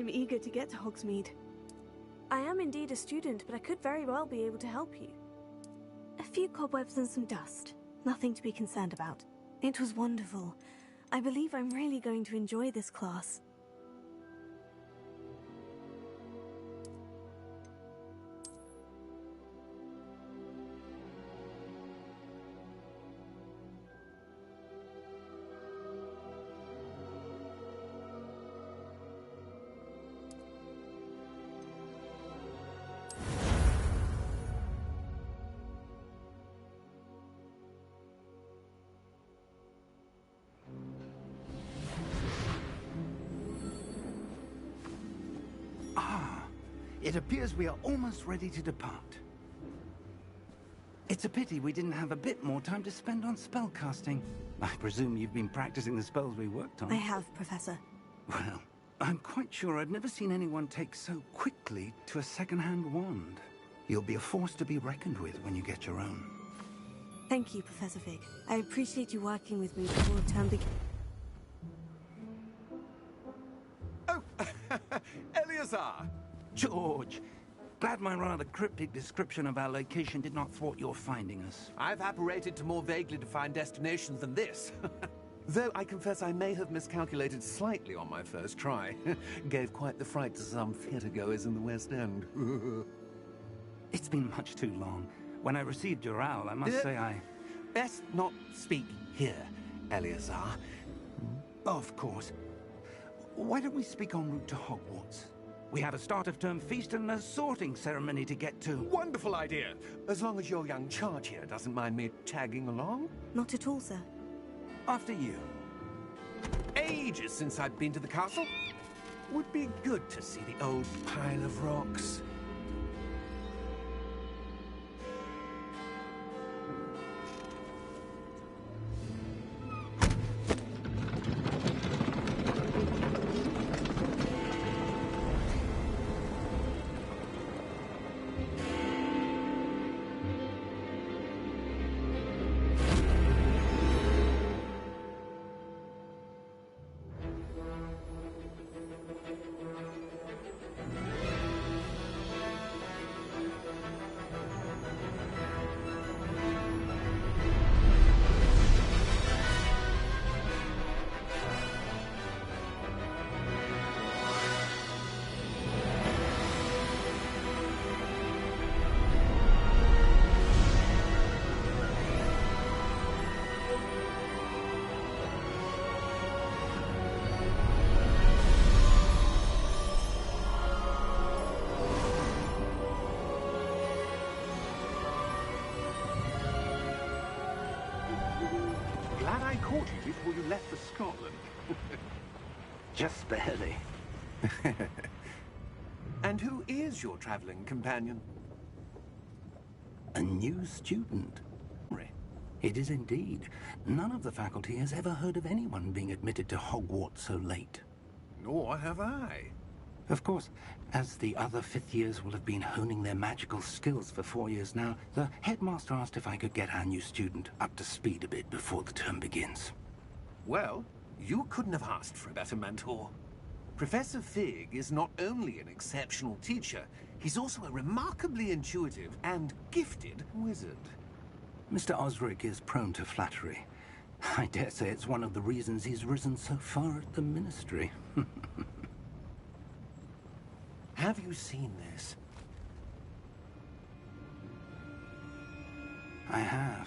I'm eager to get to Hogsmeade. I am indeed a student, but I could very well be able to help you. A few cobwebs and some dust. Nothing to be concerned about. It was wonderful. I believe I'm really going to enjoy this class. It appears we are almost ready to depart. It's a pity we didn't have a bit more time to spend on spellcasting. I presume you've been practicing the spells we worked on. I have, Professor. Well, I'm quite sure I've never seen anyone take so quickly to a second-hand wand. You'll be a force to be reckoned with when you get your own. Thank you, Professor Fig. I appreciate you working with me before the term begins. Oh, Eleazar! George, glad my rather cryptic description of our location did not thwart your finding us. I've apparated to more vaguely defined destinations than this. Though I confess I may have miscalculated slightly on my first try. Gave quite the fright to some theatre-goers in the West End. It's been much too long. When I received your owl, I must say I... Best not speak here, Eleazar. Of course. Why don't we speak en route to Hogwarts? We have a start-of-term feast and a sorting ceremony to get to. Wonderful idea! As long as your young charge here doesn't mind me tagging along. Not at all, sir. After you. Ages since I've been to the castle. Would be good to see the old pile of rocks. Glad I caught you before you left for Scotland. Just barely. And who is your traveling companion? A new student. It is indeed. None of the faculty has ever heard of anyone being admitted to Hogwarts so late. Nor have I. Of course, as the other fifth years will have been honing their magical skills for 4 years now, the headmaster asked if I could get our new student up to speed a bit before the term begins. Well, you couldn't have asked for a better mentor. Professor Fig is not only an exceptional teacher, he's also a remarkably intuitive and gifted wizard. Mr. Osric is prone to flattery. I dare say it's one of the reasons he's risen so far at the Ministry. Have you seen this? I have.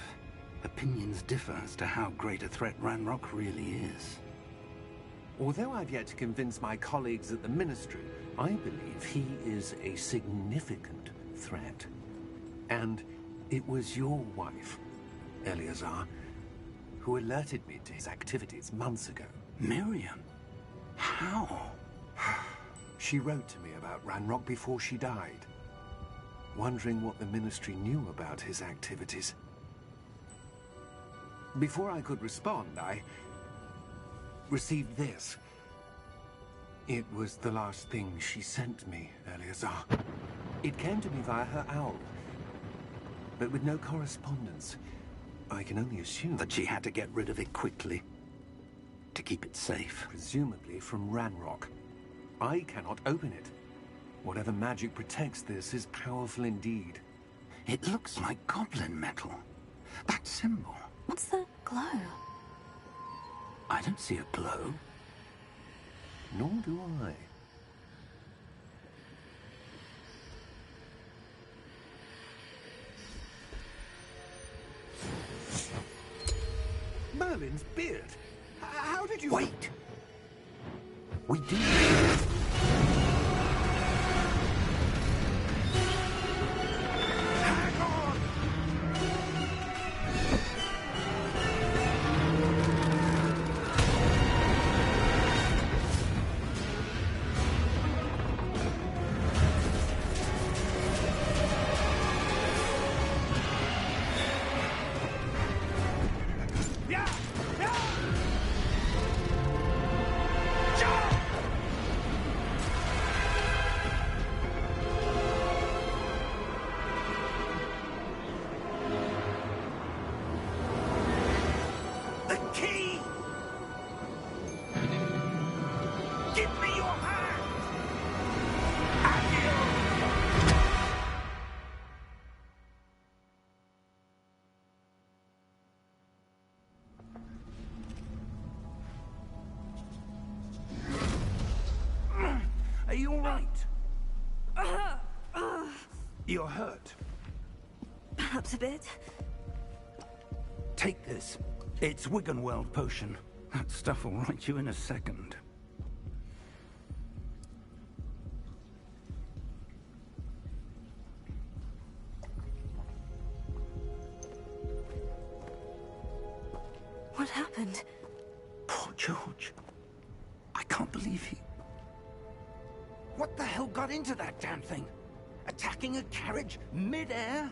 Opinions differ as to how great a threat Ranrock really is. Although I've yet to convince my colleagues at the Ministry, I believe he is a significant threat. And it was your wife, Eleazar, who alerted me to his activities months ago. Miriam? How? She wrote to me about Ranrock before she died, wondering what the Ministry knew about his activities. Before I could respond, I received this. It was the last thing she sent me, Eleazar. It came to me via her owl, but with no correspondence. I can only assume that she had to get rid of it quickly, to keep it safe. Presumably from Ranrock. I cannot open it. Whatever magic protects this is powerful indeed. It looks like goblin metal. That symbol. What's that glow? I don't see a glow. Nor do I. Merlin's beard. How did you... Wait! We do... Hang on! Yeah! Yeah! Jump! The key! Give me your hand! Are you all right? You're hurt. Perhaps a bit. Take this. It's Wiggenweld potion. That stuff will right you in a second. What happened? Poor George. I can't believe he... What the hell got into that damn thing? Attacking a carriage mid-air?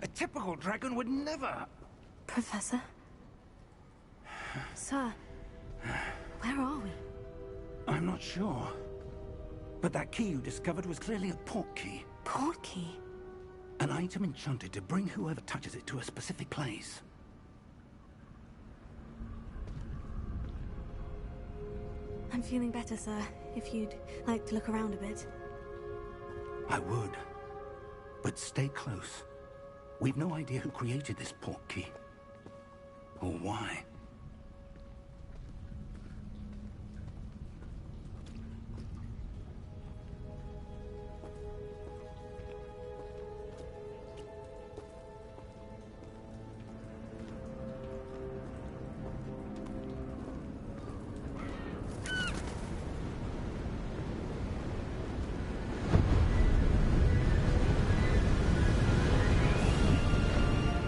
A typical dragon would never... Professor? Sir, where are we? I'm not sure. But that key you discovered was clearly a port key. Port key? An item enchanted to bring whoever touches it to a specific place. I'm feeling better, sir. If you'd like to look around a bit. I would. But stay close. We've no idea who created this port key. Or why.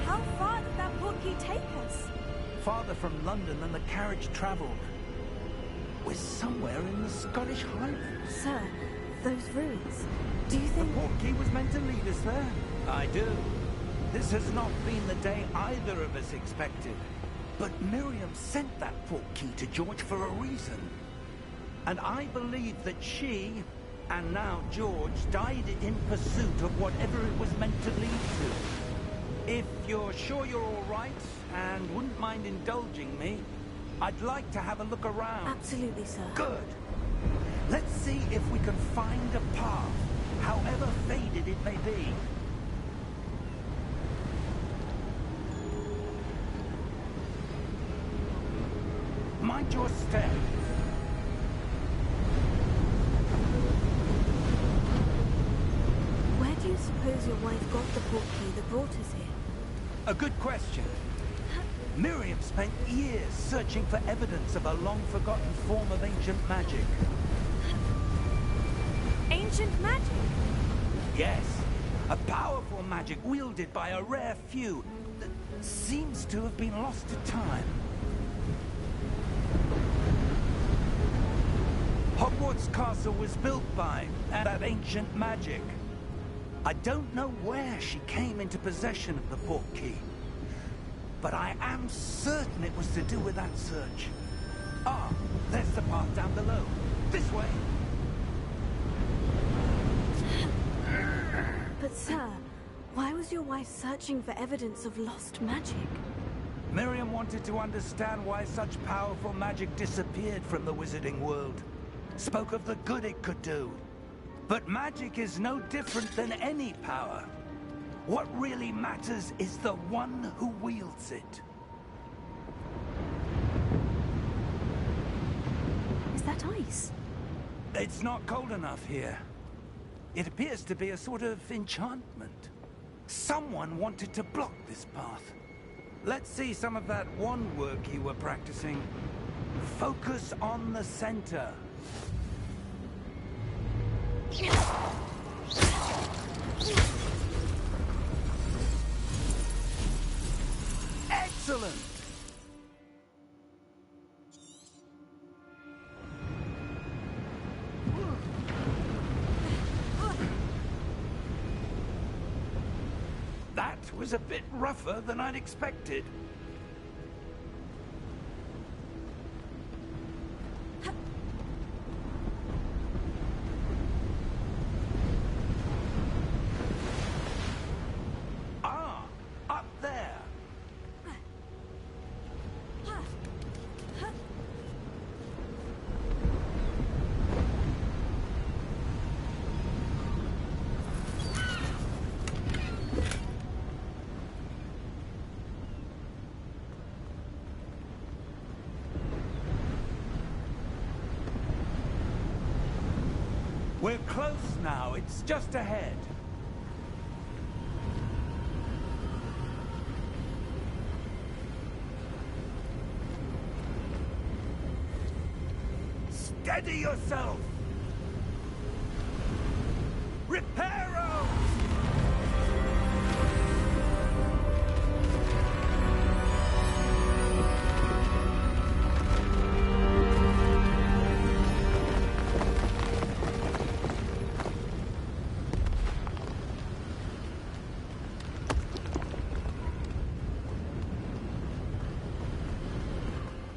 How far did that port key take us? Farther from London than the carriage travelled. We're somewhere in the Scottish Highlands. Sir, those ruins. Do you The think... port key was meant to lead us there. I do. This has not been the day either of us expected. But Miriam sent that port key to George for a reason. And I believe that she, and now George, died in pursuit of whatever it was meant to lead to. If you're sure you're all right, and wouldn't mind indulging me, I'd like to have a look around. Absolutely, sir. Good. Let's see if we can find a path, however faded it may be. Mind your step. Where do you suppose your wife got the port key that brought us here? A good question. Miriam spent years searching for evidence of a long-forgotten form of ancient magic. Ancient magic? Yes, a powerful magic wielded by a rare few that seems to have been lost to time. Hogwarts Castle was built by that ancient magic. I don't know where she came into possession of the port key, but I am certain it was to do with that search. Ah, there's the path down below. This way. But sir, why was your wife searching for evidence of lost magic? Miriam wanted to understand why such powerful magic disappeared from the wizarding world. spoke of the good it could do. But magic is no different than any power. What really matters is the one who wields it. Is that ice? It's not cold enough here. It appears to be a sort of enchantment. Someone wanted to block this path. Let's see some of that wand work you were practicing. Focus on the center. Excellent! That was a bit rougher than I'd expected. Ah, up there. We're close now. It's just ahead. Steady yourself! Reparo!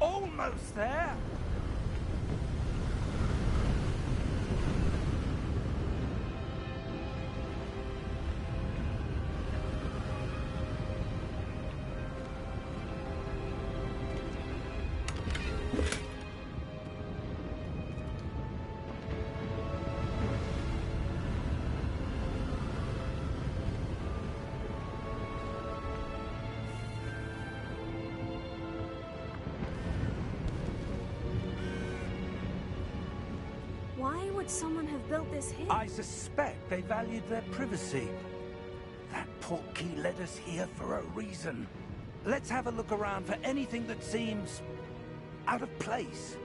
Almost there! Why would someone have built this here? I suspect they valued their privacy. That portkey led us here for a reason. Let's have a look around for anything that seems out of place.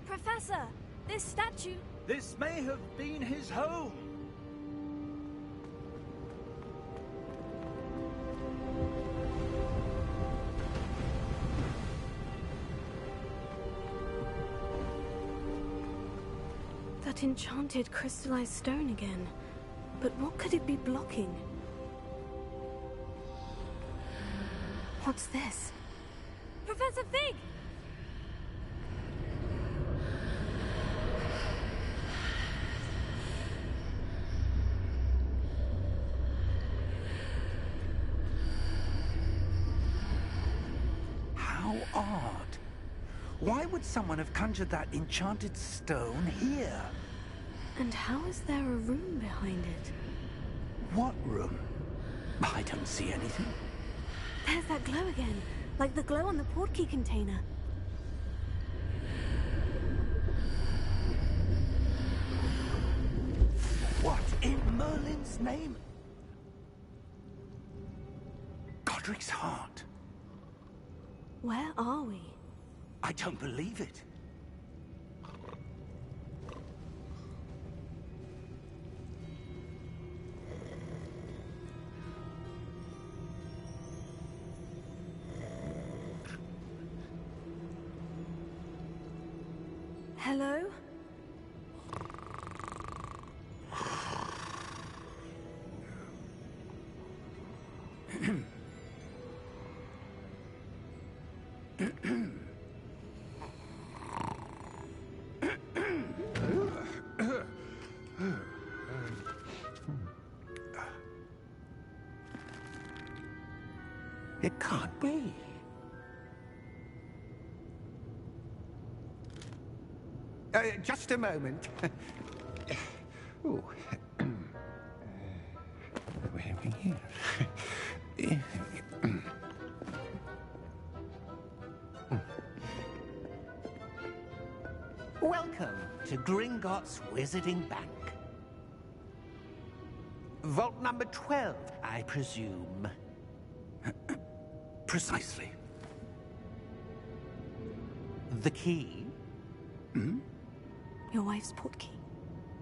Professor, this statue... This may have been his home. That enchanted crystallized stone again. But what could it be blocking? What's this? Professor Fig! How odd. Why would someone have conjured that enchanted stone here? And how is there a room behind it? What room? I don't see anything. There's that glow again, like the glow on the portkey container. What in Merlin's name? Godric's heart. Where are we? I don't believe it. Hello? It can't be. Just a moment. Ooh. Where are we here? Welcome to Gringotts Wizarding Bank. Vault number 12, I presume. Precisely. The key? Hmm? Your wife's portkey.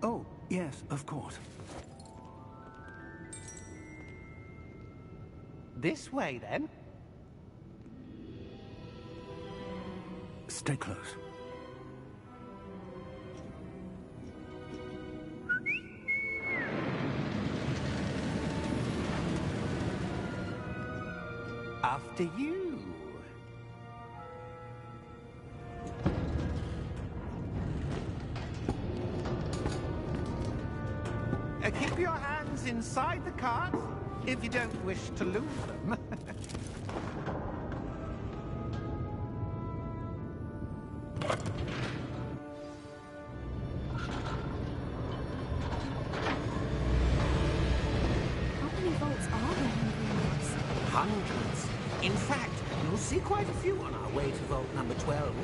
Oh, yes, of course. This way, then. Stay close. After you. Keep your hands inside the cart if you don't wish to lose them. How many vaults are there in Hogwarts? Hundreds. In fact, you'll see quite a few on our way to vault number 12.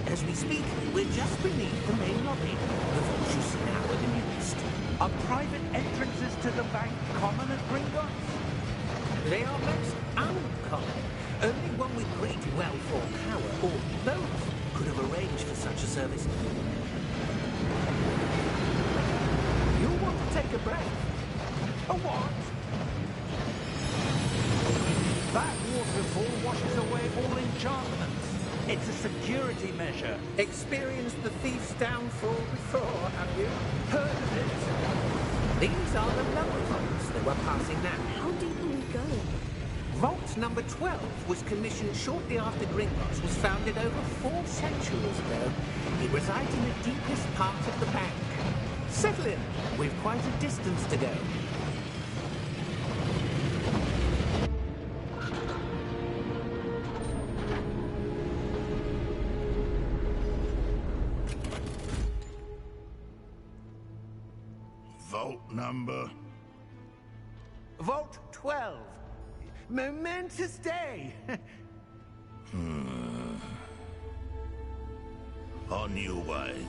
As we speak, we're just beneath the main lobby. The vaults you see now are the newest. Are private entrances to the bank common at Gringotts? They are most uncommon. Only one with great wealth or power, or both, could have arranged for such a service. You'll want to take a breath. A what? That waterfall washes away all enchantments. It's a security measure. Experienced the thief's downfall before, have you? Heard of it? These are the lower vaults that we're passing now. How deep are we going? Vault number 12 was commissioned shortly after Gringotts was founded over 4 centuries ago. It resides in the deepest part of the bank. Settle in. We've quite a distance to go. Vault number? Vault 12. Momentous day. On your way.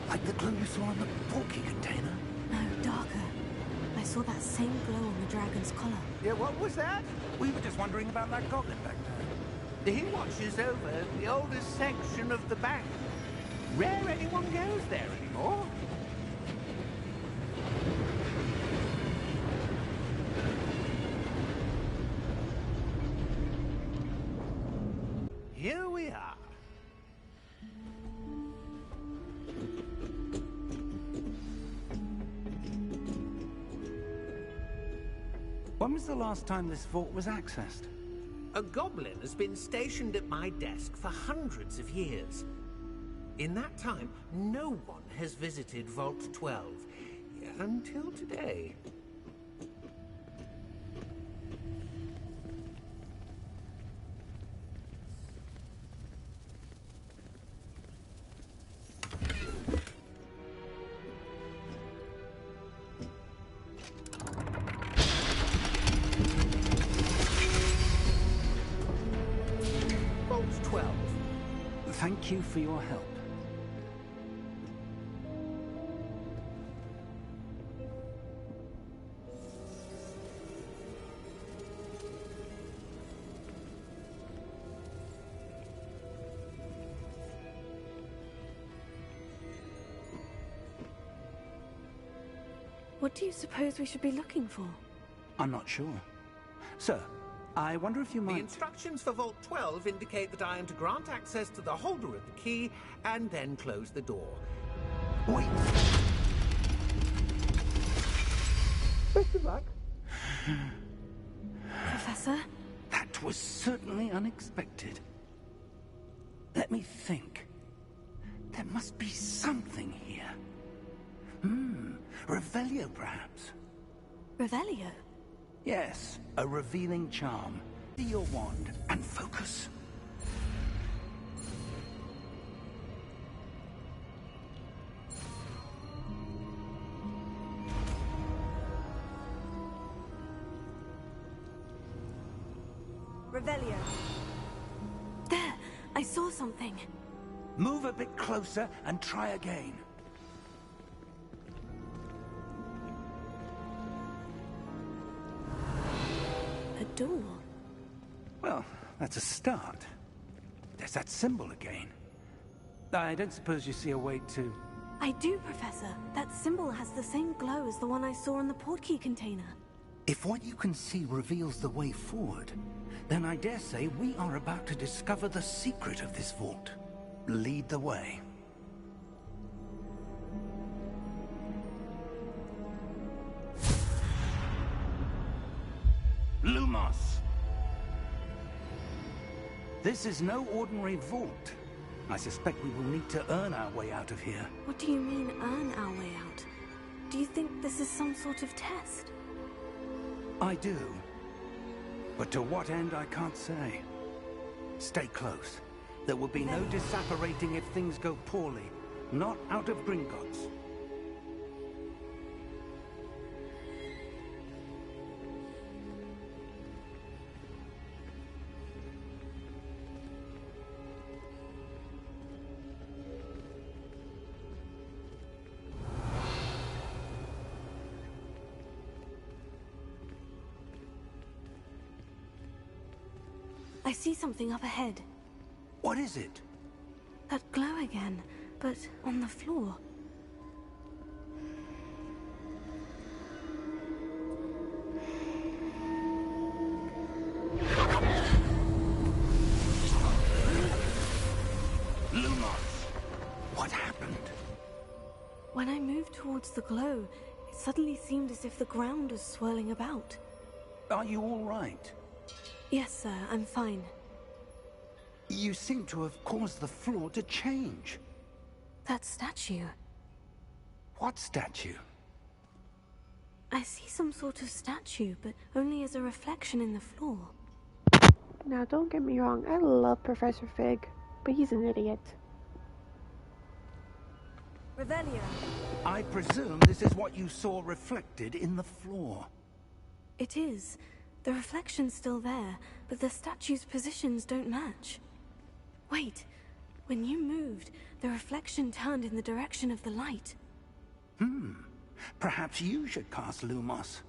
Like the glow you saw on the porky container? No, darker. I saw that same glow on the dragon's collar. Yeah, what was that? We were just wondering about that goblin back there. He watches over the oldest section of the bank. Rare anyone goes there anymore. Here we are. When was the last time this vault was accessed? A goblin has been stationed at my desk for hundreds of years. In that time, no one has visited Vault 12. Until today. Vault 12. Thank you for your help. What do you suppose we should be looking for? I'm not sure. Sir, I wonder if you The might... instructions for Vault 12 indicate that I am to grant access to the holder of the key and then close the door. Wait! Best of luck. Professor. That was certainly unexpected. Let me think. There must be something here. Revelio, perhaps? Revelio? Yes, a revealing charm. See your wand and focus. Revelio. There! I saw something. Move a bit closer and try again. A door. Well, that's a start. There's that symbol again. I don't suppose you see a way to... I do, Professor. That symbol has the same glow as the one I saw in the portkey container. If what you can see reveals the way forward, then I dare say we are about to discover the secret of this vault. Lead the way. Lumos! This is no ordinary vault. I suspect we will need to earn our way out of here. What do you mean, earn our way out? Do you think this is some sort of test? I do. But to what end, I can't say. Stay close. There will be no disapparating if things go poorly. Not out of Gringotts. I see something up ahead. What is it? That glow again, but on the floor. Lumos! What happened? When I moved towards the glow, it suddenly seemed as if the ground was swirling about. Are you all right? Yes, sir, I'm fine. You seem to have caused the floor to change. That statue. What statue? I see some sort of statue, but only as a reflection in the floor. Now, don't get me wrong, I love Professor Fig, but he's an idiot. Revelio. I presume this is what you saw reflected in the floor. It is. The reflection's still there, but the statue's positions don't match. Wait, when you moved, the reflection turned in the direction of the light. Perhaps you should cast Lumos.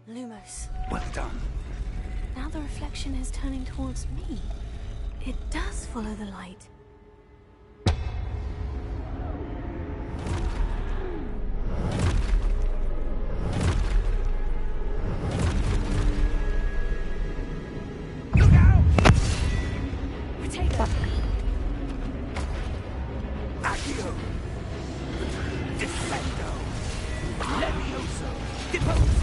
Lumos. Well done. Now the reflection is turning towards me. It does follow the light. Look out! Potato! Accio! Defendo! Levioso! Depose!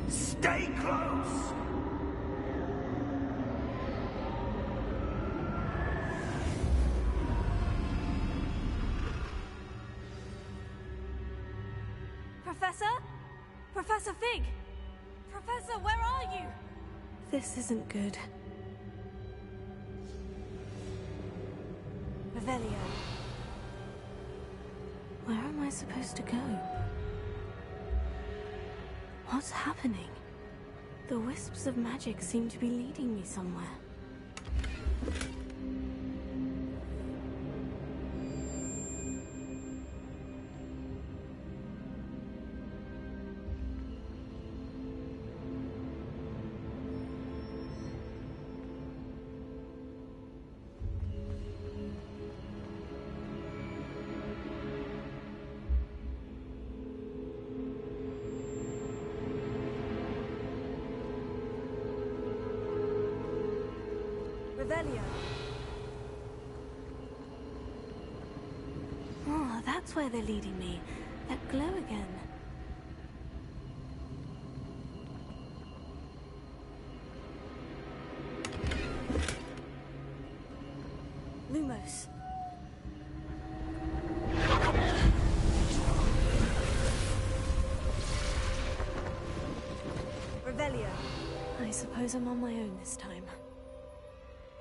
Stay close! Professor? Professor Fig! Professor, where are you? This isn't good. Revelio. Where am I supposed to go? What's happening? The wisps of magic seem to be leading me somewhere. Oh, that's where they're leading me. That glow again. Lumos. Revelio. I suppose I'm on my own this time.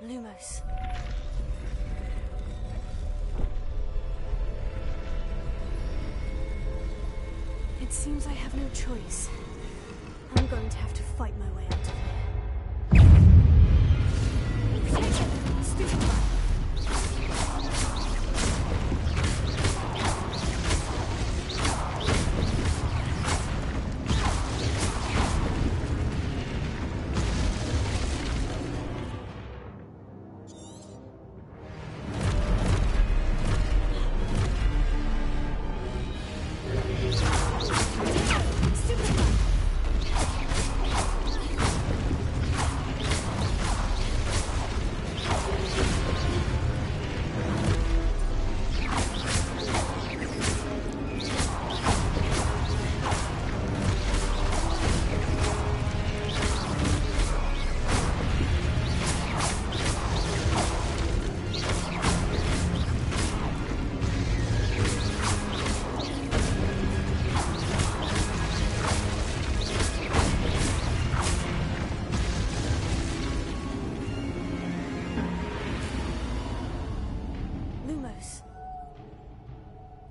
Lumos. It seems I have no choice. I'm going to have to fight my way out of here. Take it, stupid one.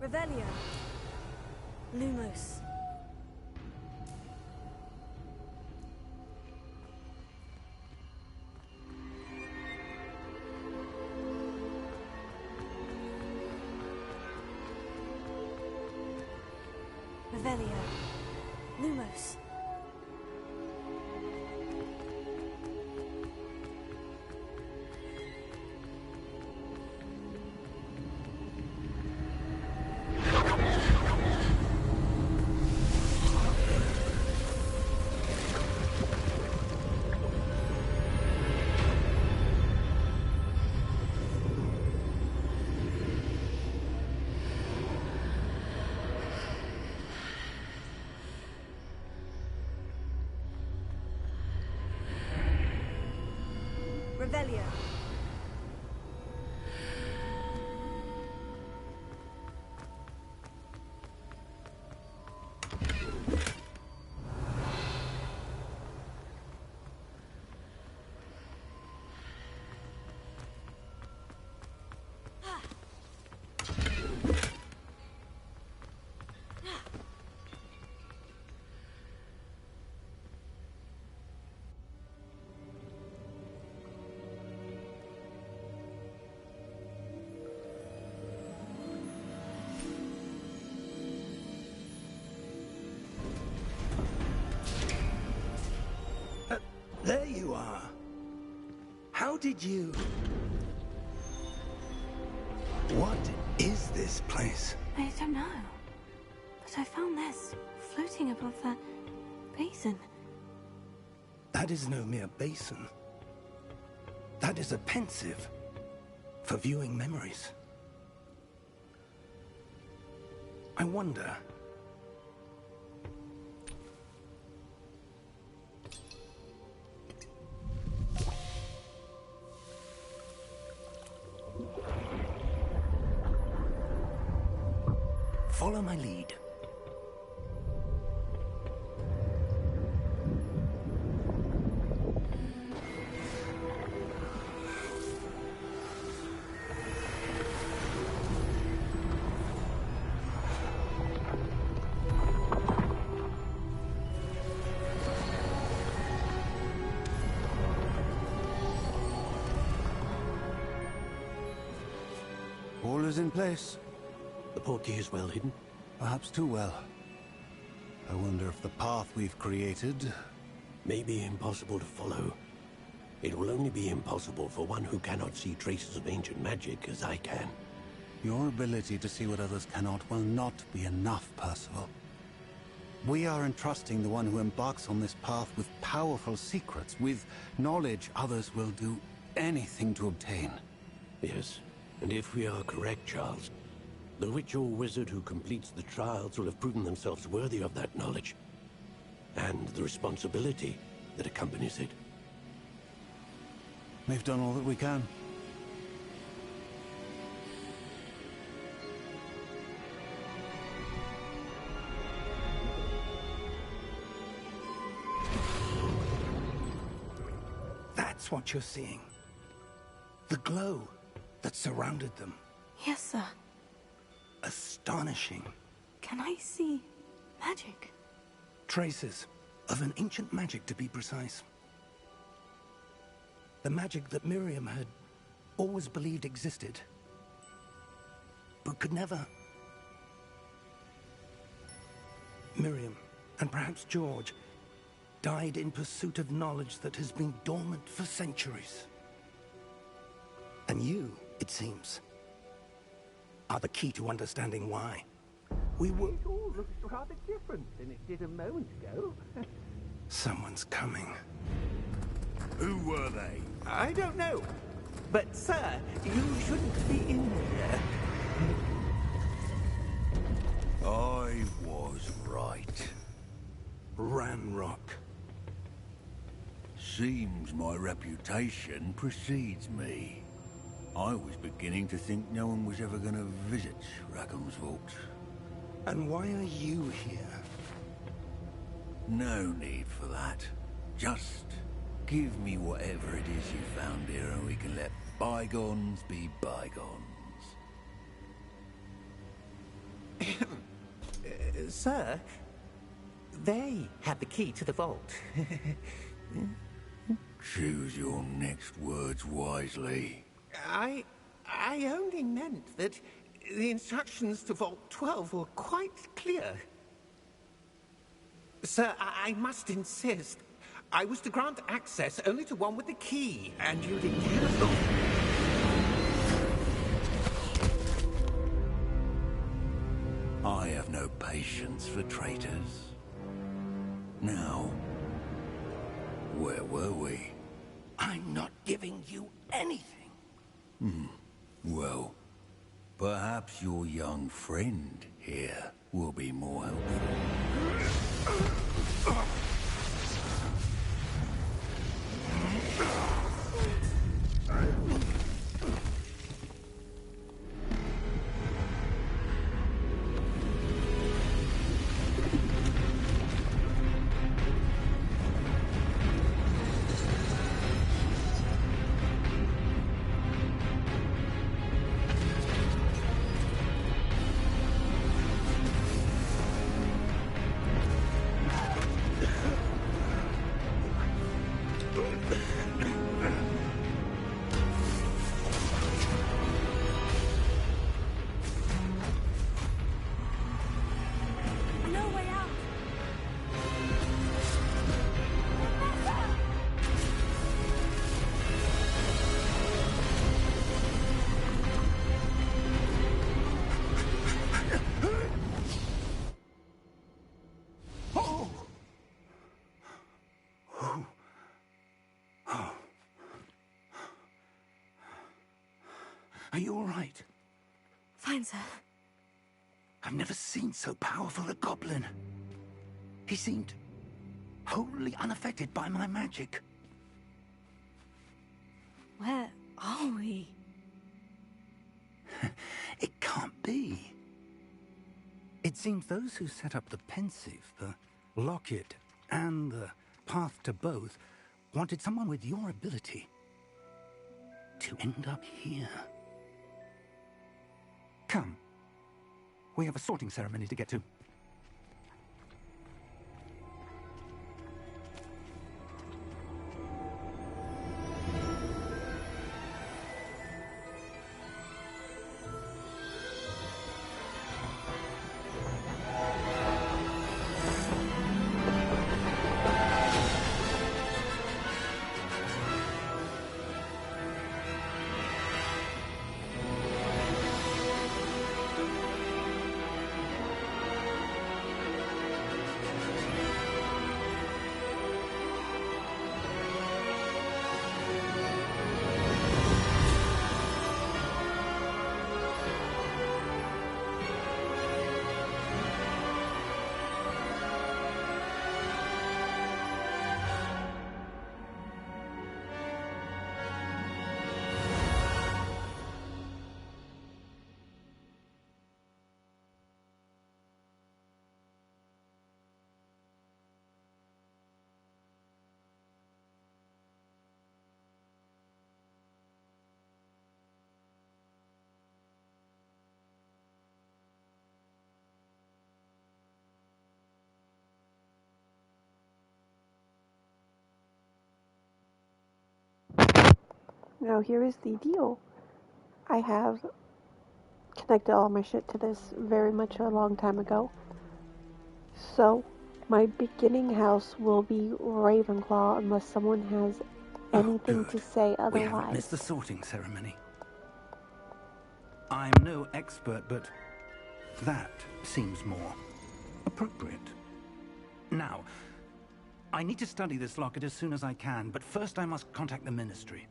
Revelio. Lumos. Revelio. Lumos. Revelio. There you are. How did you... What is this place? I don't know. But I found this floating above that basin. That is no mere basin. That is a pensive for viewing memories. I wonder... Follow my lead. All is in place. The portkey is well hidden? Perhaps too well. I wonder if the path we've created... may be impossible to follow. It will only be impossible for one who cannot see traces of ancient magic as I can. Your ability to see what others cannot will not be enough, Percival. We are entrusting the one who embarks on this path with powerful secrets, with knowledge others will do anything to obtain. Yes, and if we are correct, Charles, the witch or wizard who completes the trials will have proven themselves worthy of that knowledge, and the responsibility that accompanies it. We've done all that we can. That's what you're seeing. The glow that surrounded them. Yes, sir. Astonishing. Can I see magic? Traces of an ancient magic, to be precise. The magic that Miriam had always believed existed, but could never. Miriam, and perhaps George, died in pursuit of knowledge that has been dormant for centuries. And you, it seems, are the key to understanding why. We were... It all looks rather different than it did a moment ago. Someone's coming. Who were they? I don't know. But, sir, you shouldn't be in here. I was right. Ranrock. Seems my reputation precedes me. I was beginning to think no one was ever going to visit Rackham's vault. And why are you here? No need for that. Just give me whatever it is you found here and we can let bygones be bygones. Sir, they had the key to the vault. Choose your next words wisely. I only meant that the instructions to Vault 12 were quite clear. Sir, I must insist. I was to grant access only to one with the key, and you didn't cancel. I have no patience for traitors. Now, where were we? I'm not giving you anything. Well, perhaps your young friend here will be more helpful. No way out. Are you all right? Fine, sir. I've never seen so powerful a goblin. He seemed wholly unaffected by my magic. Where are we? It can't be. It seems those who set up the pensive, the locket, and the path to both wanted someone with your ability to end up here. Come. We have a sorting ceremony to get to. Now, here is the deal. I have connected all my shit to this very much a long time ago. So, my beginning house will be Ravenclaw unless someone has anything to say otherwise. We haven't missed the sorting ceremony. I'm no expert, but that seems more appropriate. Now, I need to study this locket as soon as I can, but first I must contact the Ministry.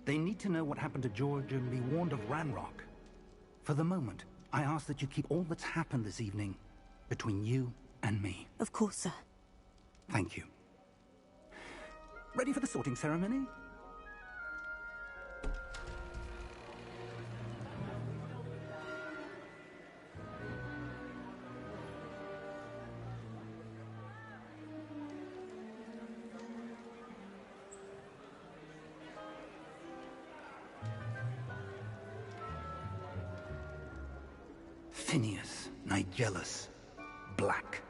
They need to know what happened to George and be warned of Ranrock. For the moment, I ask that you keep all that's happened this evening between you and me. Of course, sir. Thank you. Ready for the sorting ceremony? Phineas, Nigellus, Black.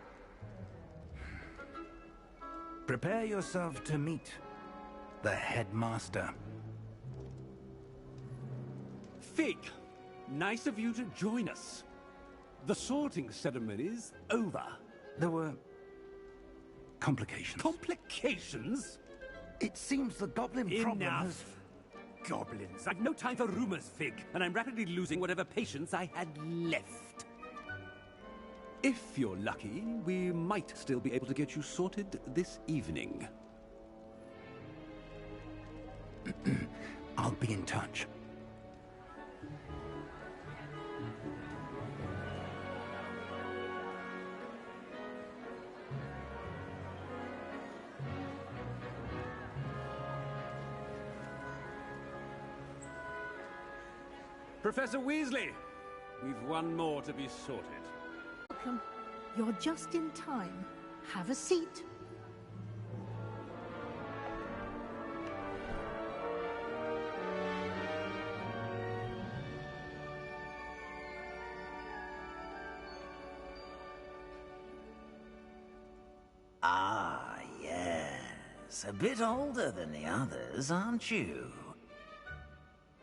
Prepare yourself to meet the headmaster. Fig, nice of you to join us. The sorting ceremony's over. There were complications. Complications? It seems the goblin problem has... Enough. Goblins. I've no time for rumors, Fig, and I'm rapidly losing whatever patience I had left. If you're lucky, we might still be able to get you sorted this evening. I'll be in touch. Professor Weasley, we've one more to be sorted. Welcome. You're just in time. Have a seat. Ah, yes. A bit older than the others, aren't you?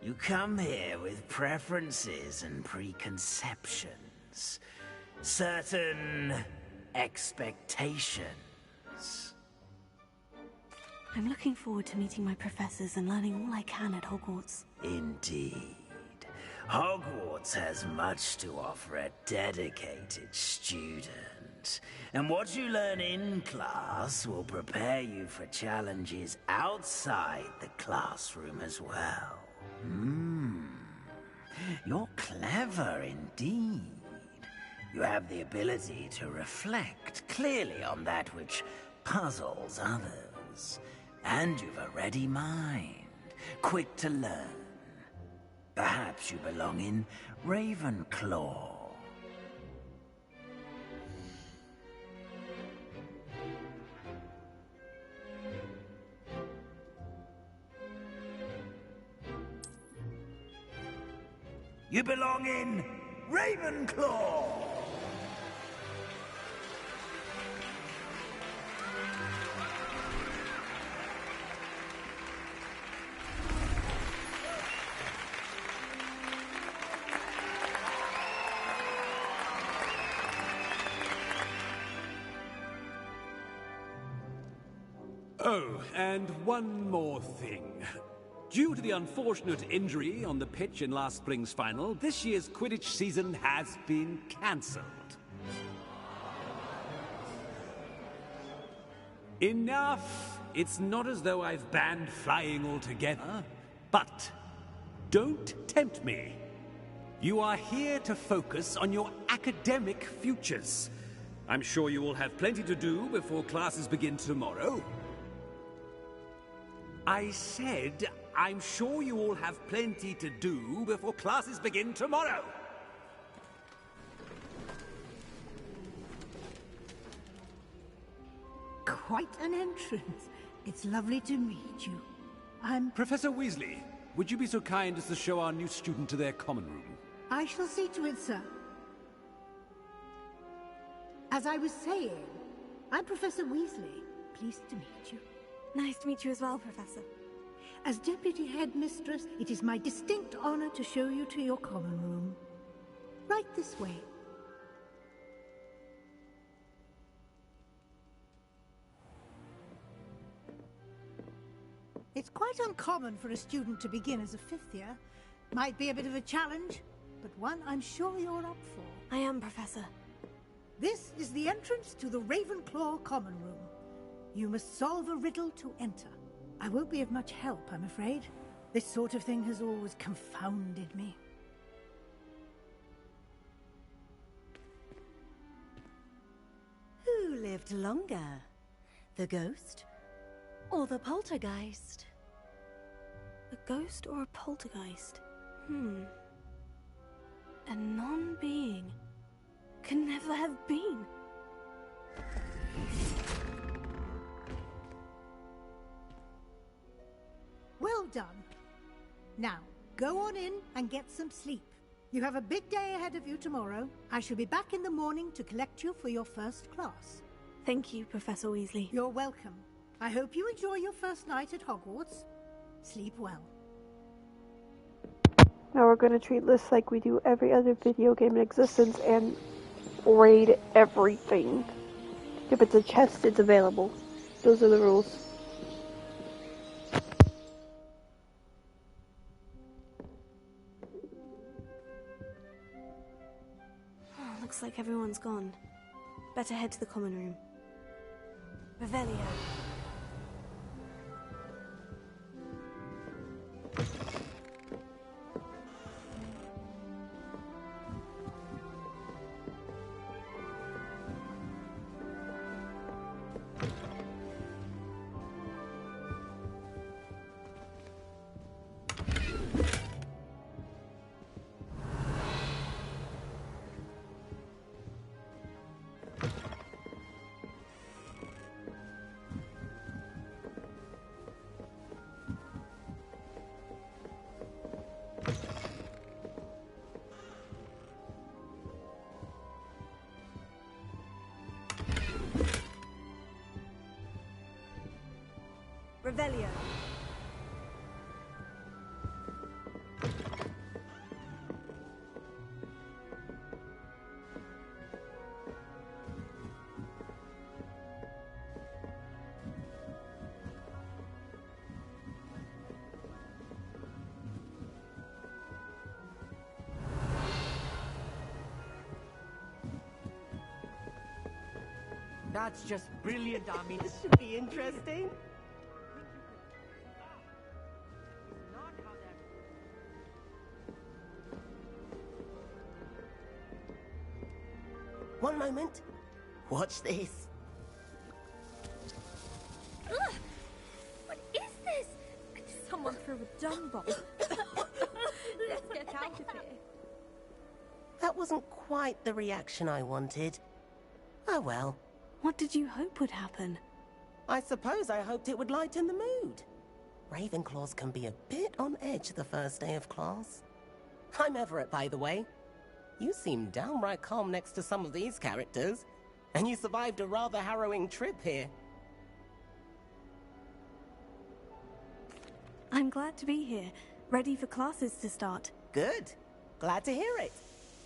You come here with preferences and preconceptions. Certain expectations. I'm looking forward to meeting my professors and learning all I can at Hogwarts. Indeed. Hogwarts has much to offer a dedicated student. And what you learn in class will prepare you for challenges outside the classroom as well. You're clever indeed. You have the ability to reflect clearly on that which puzzles others. And you've a ready mind, quick to learn. Perhaps you belong in RAVENCLAW. You belong in RAVENCLAW! Oh, and one more thing. Due to the unfortunate injury on the pitch in last spring's final, this year's Quidditch season has been cancelled. Enough! It's not as though I've banned flying altogether, but don't tempt me. You are here to focus on your academic futures. I'm sure you will have plenty to do before classes begin tomorrow. I said, I'm sure you all have plenty to do before classes begin tomorrow. Quite an entrance. It's lovely to meet you. Professor Weasley, would you be so kind as to show our new student to their common room? I shall see to it, sir. As I was saying, I'm Professor Weasley. Pleased to meet you. Nice to meet you as well, Professor. As Deputy Headmistress, it is my distinct honor to show you to your common room. Right this way. It's quite uncommon for a student to begin as a fifth year. Might be a bit of a challenge, but one I'm sure you're up for. I am, Professor. This is the entrance to the RAVENCLAW common room. You must solve a riddle to enter. I won't be of much help, I'm afraid. This sort of thing has always confounded me. Who lived longer? The ghost or the poltergeist? A ghost or a poltergeist? A non-being can never have been. Well done. Now, go on in and get some sleep. You have a big day ahead of you tomorrow. I shall be back in the morning to collect you for your first class. Thank you, Professor Weasley. You're welcome. I hope you enjoy your first night at Hogwarts. Sleep well. Now we're going to treat this like we do every other video game in existence and raid everything. If it's a chest, it's available. Those are the rules. Looks like everyone's gone. Better head to the common room. Revelio. Revelio. That's just brilliant, Army. This should be interesting. One moment. Watch this. Ugh! What is this? Someone threw a dung bomb. Let's get out of here. That wasn't quite the reaction I wanted. Oh well. What did you hope would happen? I suppose I hoped it would lighten the mood. Ravenclaws can be a bit on edge the first day of class. I'm Everett, by the way. You seem downright calm next to some of these characters, and you survived a rather harrowing trip here. I'm glad to be here, ready for classes to start. Good. Glad to hear it.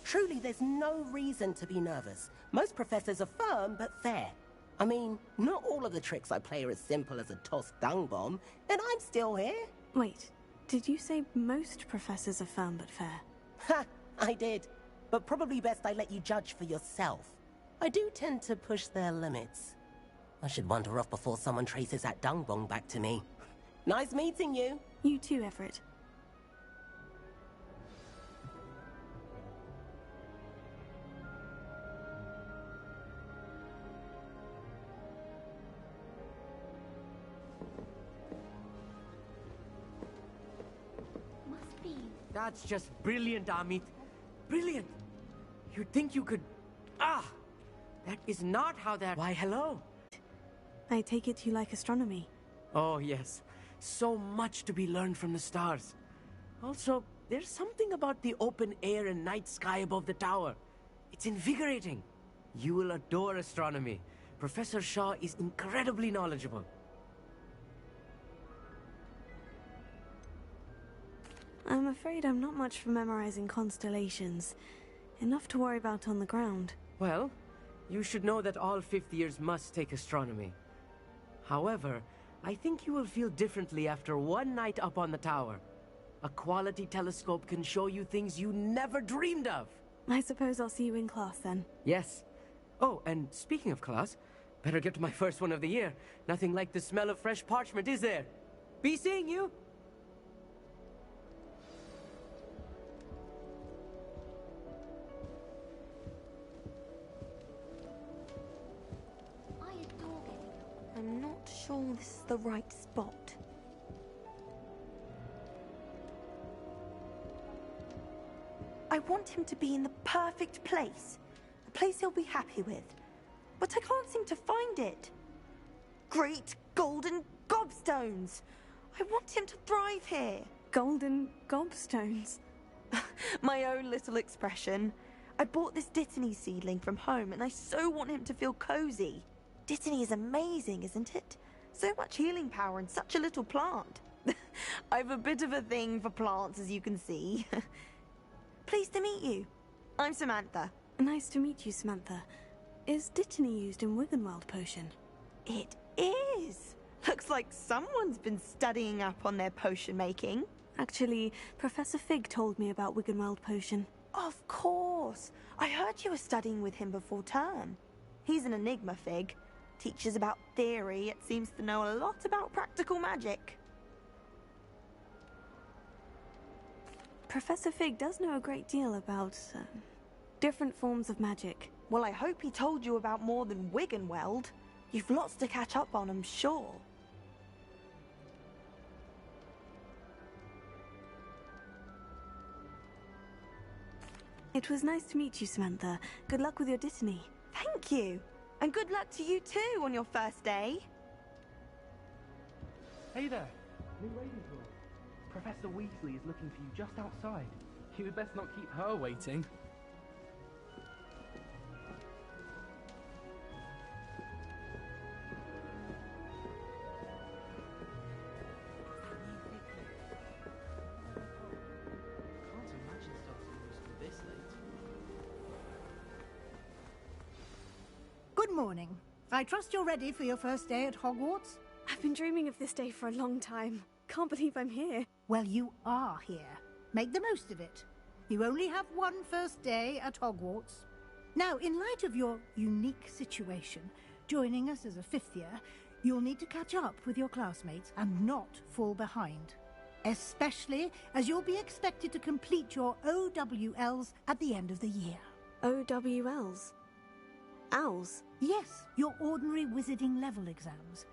Truly, there's no reason to be nervous. Most professors are firm but fair. I mean, not all of the tricks I play are as simple as a tossed dung bomb, and I'm still here. Wait, did you say most professors are firm but fair? Ha! I did. But probably best I let you judge for yourself. I do tend to push their limits. I should wander off before someone traces that dung bomb back to me. Nice meeting you. You too, Everett. Must be. That's just brilliant, Amit. Brilliant. You'd think you could... Ah! That is not how that... Why, hello. I take it you like astronomy. Oh, yes. So much to be learned from the stars. Also, there's something about the open air and night sky above the tower. It's invigorating. You will adore astronomy. Professor Shaw is incredibly knowledgeable. I'm afraid I'm not much for memorizing constellations. Enough to worry about on the ground. Well, you should know that all fifth years must take astronomy. However, I think you will feel differently after one night up on the tower. A quality telescope can show you things you never dreamed of. I suppose I'll see you in class then. Yes. Oh, and speaking of class, better get to my first one of the year. Nothing like the smell of fresh parchment, is there? Be seeing you! I'm not sure this is the right spot. I want him to be in the perfect place. A place he'll be happy with. But I can't seem to find it. Great golden gobstones! I want him to thrive here. Golden gobstones? My own little expression. I bought this Dittany seedling from home and I so want him to feel cozy. Dittany is amazing, isn't it? So much healing power in such a little plant. I've a bit of a thing for plants, as you can see. Pleased to meet you. I'm Samantha. Nice to meet you, Samantha. Is Dittany used in Wiggenweld potion? It is. Looks like someone's been studying up on their potion making. Actually, Professor Fig told me about Wiggenweld potion. Of course. I heard you were studying with him before term. He's an enigma, Fig. Teaches about theory, yet seems to know a lot about practical magic. Professor Fig does know a great deal about different forms of magic. Well, I hope he told you about more than Wiggenweld. You've lots to catch up on, I'm sure. It was nice to meet you, Samantha. Good luck with your Dittany. Thank you. And good luck to you too on your first day. Hey there, new RAVENCLAW. Professor Weasley is looking for you just outside. You would best not keep her waiting. Can't imagine starting a school this late. Good morning. I trust you're ready for your first day at Hogwarts? I've been dreaming of this day for a long time. Can't believe I'm here. Well, you are here. Make the most of it. You only have one first day at Hogwarts. Now, in light of your unique situation, joining us as a fifth year, you'll need to catch up with your classmates and not fall behind. Especially as you'll be expected to complete your OWLs at the end of the year. OWLs? Owls? Yes, your ordinary wizarding level exams.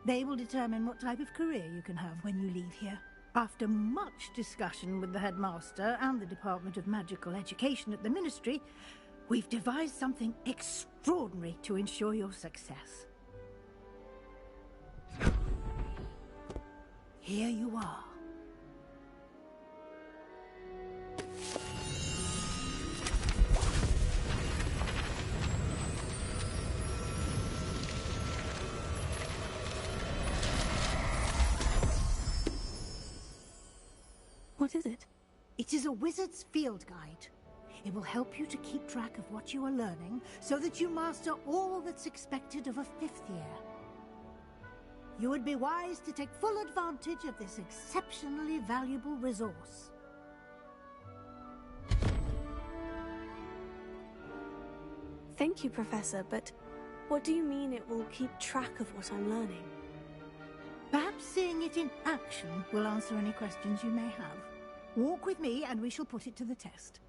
They will determine what type of career you can have when you leave here. After much discussion with the headmaster and the Department of Magical Education at the Ministry, we've devised something extraordinary to ensure your success. Here you are. What is it? It is a wizard's field guide. It will help you to keep track of what you are learning so that you master all that's expected of a fifth year. You would be wise to take full advantage of this exceptionally valuable resource. Thank you, Professor, but what do you mean it will keep track of what I'm learning? Perhaps seeing it in action will answer any questions you may have. Walk with me and we shall put it to the test.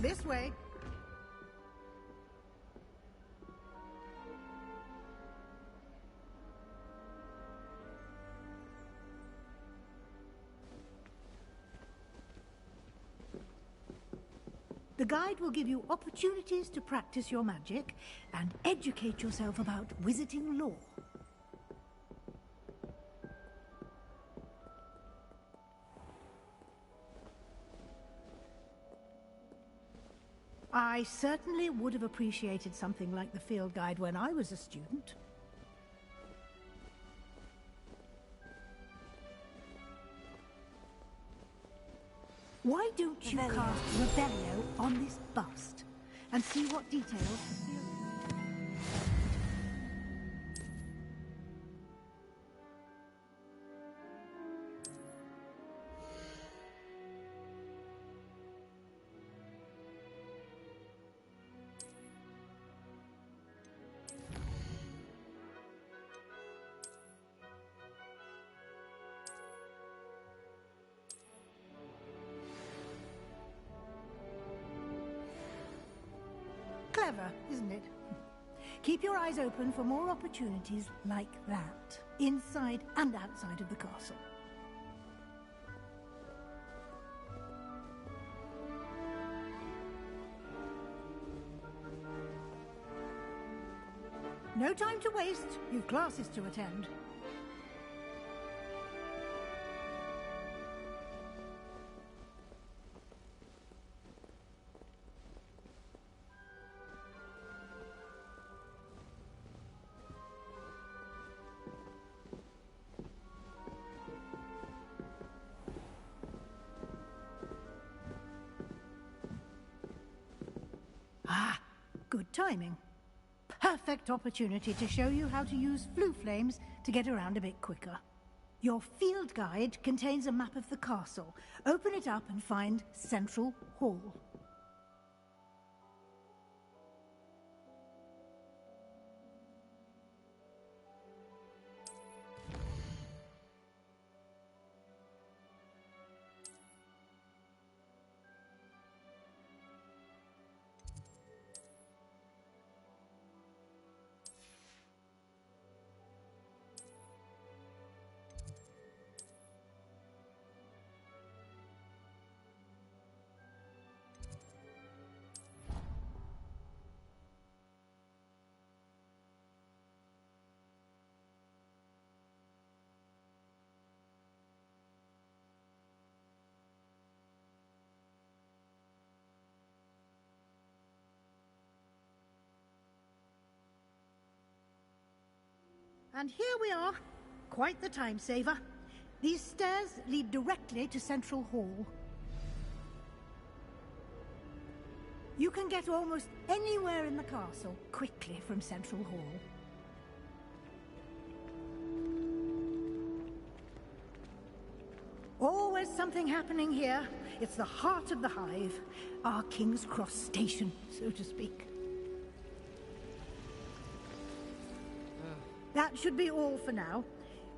This way. The guide will give you opportunities to practice your magic and educate yourself about wizarding lore. I certainly would have appreciated something like the field guide when I was a student. Why don't you cast Revelio on this bust and see what details... Clever, isn't it? Keep your eyes open for more opportunities like that, inside and outside of the castle. No time to waste. You've classes to attend. Ah, good timing. Perfect opportunity to show you how to use flue flames to get around a bit quicker. Your field guide contains a map of the castle. Open it up and find Central Hall. And here we are. Quite the time saver. These stairs lead directly to Central Hall. You can get almost anywhere in the castle quickly from Central Hall. Always something happening here. It's the heart of the hive. Our King's Cross station, so to speak. That should be all for now.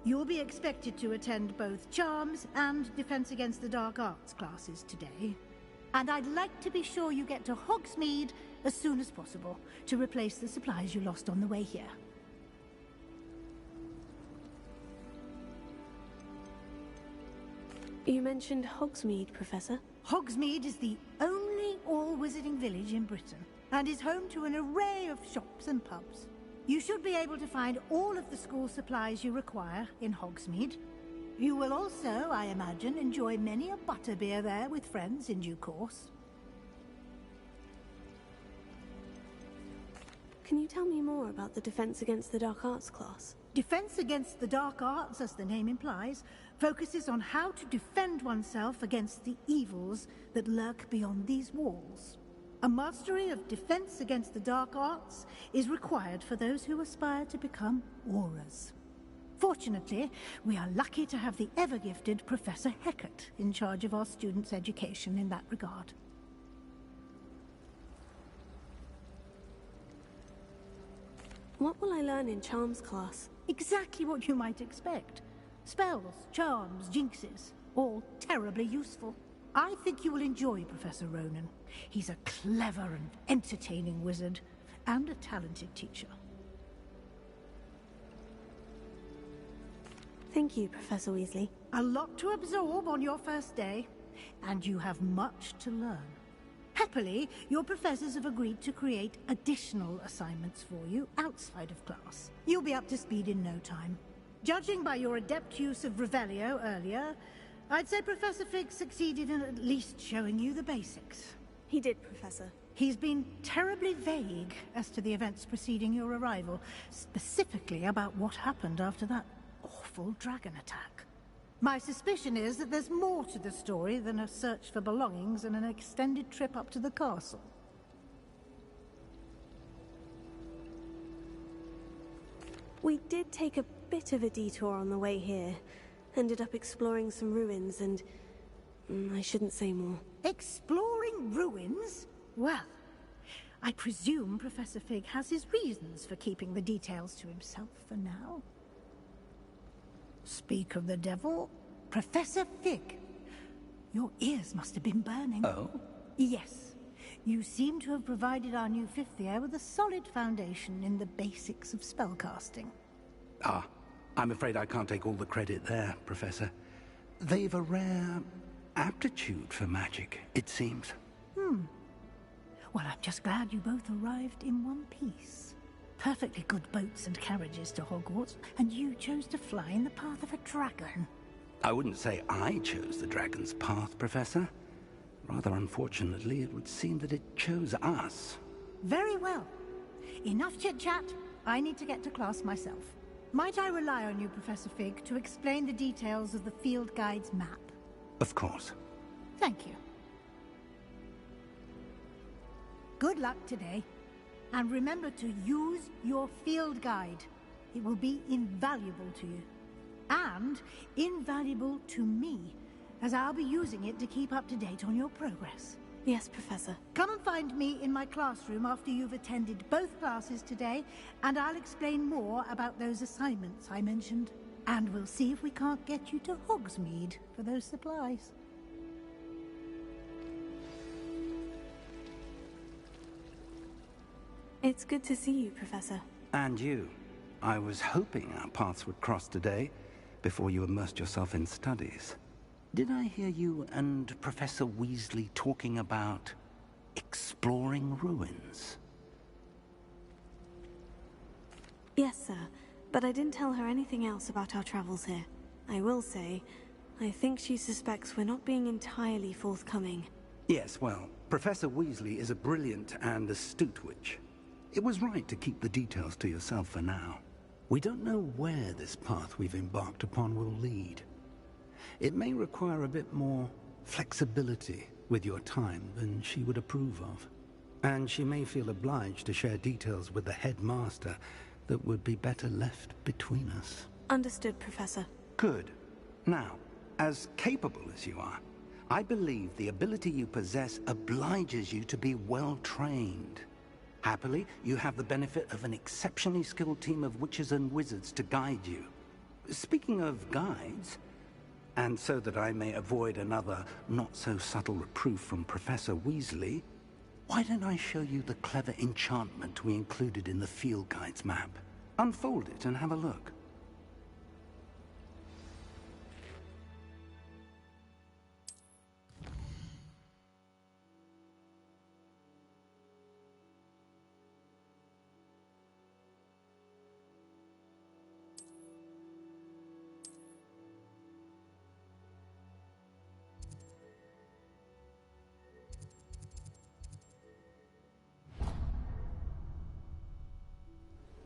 You'll be expected to attend both Charms and Defense Against the Dark Arts classes today. And I'd like to be sure you get to Hogsmeade as soon as possible to replace the supplies you lost on the way here. You mentioned Hogsmeade, Professor. Hogsmeade is the only all-wizarding village in Britain and is home to an array of shops and pubs. You should be able to find all of the school supplies you require in Hogsmeade. You will also, I imagine, enjoy many a butterbeer there with friends in due course. Can you tell me more about the Defense Against the Dark Arts class? Defense Against the Dark Arts, as the name implies, focuses on how to defend oneself against the evils that lurk beyond these walls. A mastery of Defense Against the Dark Arts is required for those who aspire to become Aurors. Fortunately, we are lucky to have the ever-gifted Professor Hecat in charge of our students' education in that regard. What will I learn in Charms class? Exactly what you might expect. Spells, charms, jinxes, all terribly useful. I think you will enjoy Professor Ronan. He's a clever and entertaining wizard, and a talented teacher. Thank you, Professor Weasley. A lot to absorb on your first day, and you have much to learn. Happily, your professors have agreed to create additional assignments for you outside of class. You'll be up to speed in no time. Judging by your adept use of Revelio earlier, I'd say Professor Fig succeeded in at least showing you the basics. He did, Professor. He's been terribly vague as to the events preceding your arrival, specifically about what happened after that awful dragon attack. My suspicion is that there's more to the story than a search for belongings and an extended trip up to the castle. We did take a bit of a detour on the way here. Ended up exploring some ruins and... I shouldn't say more. Exploring ruins? Well, I presume Professor Fig has his reasons for keeping the details to himself for now. Speak of the devil, Professor Fig. Your ears must have been burning. Oh? Yes. You seem to have provided our new fifth year with a solid foundation in the basics of spellcasting. Ah, I'm afraid I can't take all the credit there, Professor. They've a rare aptitude for magic, it seems. Well, I'm just glad you both arrived in one piece. Perfectly good boats and carriages to Hogwarts, and you chose to fly in the path of a dragon. I wouldn't say I chose the dragon's path, Professor. Rather unfortunately, it would seem that it chose us. Very well. Enough chit-chat. I need to get to class myself. Might I rely on you, Professor Fig, to explain the details of the field guide's map? Of course. Thank you. Good luck today. And remember to use your field guide. It will be invaluable to you. And invaluable to me, as I'll be using it to keep up to date on your progress. Yes, Professor. Come and find me in my classroom after you've attended both classes today, and I'll explain more about those assignments I mentioned. And we'll see if we can't get you to Hogsmeade for those supplies. It's good to see you, Professor. And you. I was hoping our paths would cross today, before you immersed yourself in studies. Did I hear you and Professor Weasley talking about exploring ruins? Yes, sir. But I didn't tell her anything else about our travels here. I will say, I think she suspects we're not being entirely forthcoming. Yes, well, Professor Weasley is a brilliant and astute witch. It was right to keep the details to yourself for now. We don't know where this path we've embarked upon will lead. It may require a bit more flexibility with your time than she would approve of. And she may feel obliged to share details with the headmaster that would be better left between us. Understood, Professor. Good. Now, as capable as you are, I believe the ability you possess obliges you to be well trained. Happily, you have the benefit of an exceptionally skilled team of witches and wizards to guide you. Speaking of guides, and so that I may avoid another not-so-subtle reproof from Professor Weasley, why don't I show you the clever enchantment we included in the field guide's map? Unfold it and have a look.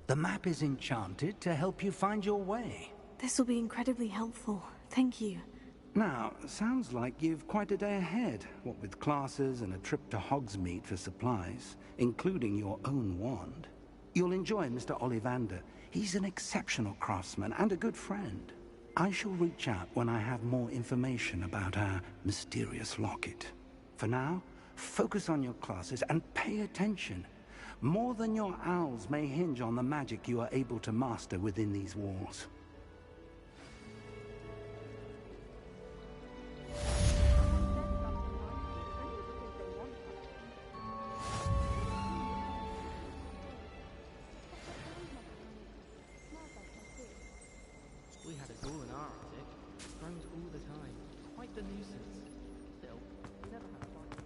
The map is enchanted to help you find your way. This will be incredibly helpful. Thank you. Now, sounds like you've quite a day ahead, what with classes and a trip to Hogsmeade for supplies, including your own wand. You'll enjoy Mr. Ollivander. He's an exceptional craftsman and a good friend. I shall reach out when I have more information about our mysterious locket. For now, focus on your classes and pay attention. More than your owls may hinge on the magic you are able to master within these walls. We had a ghoul in our attic. Groans all the time. Quite the nuisance. Still, never had a fight.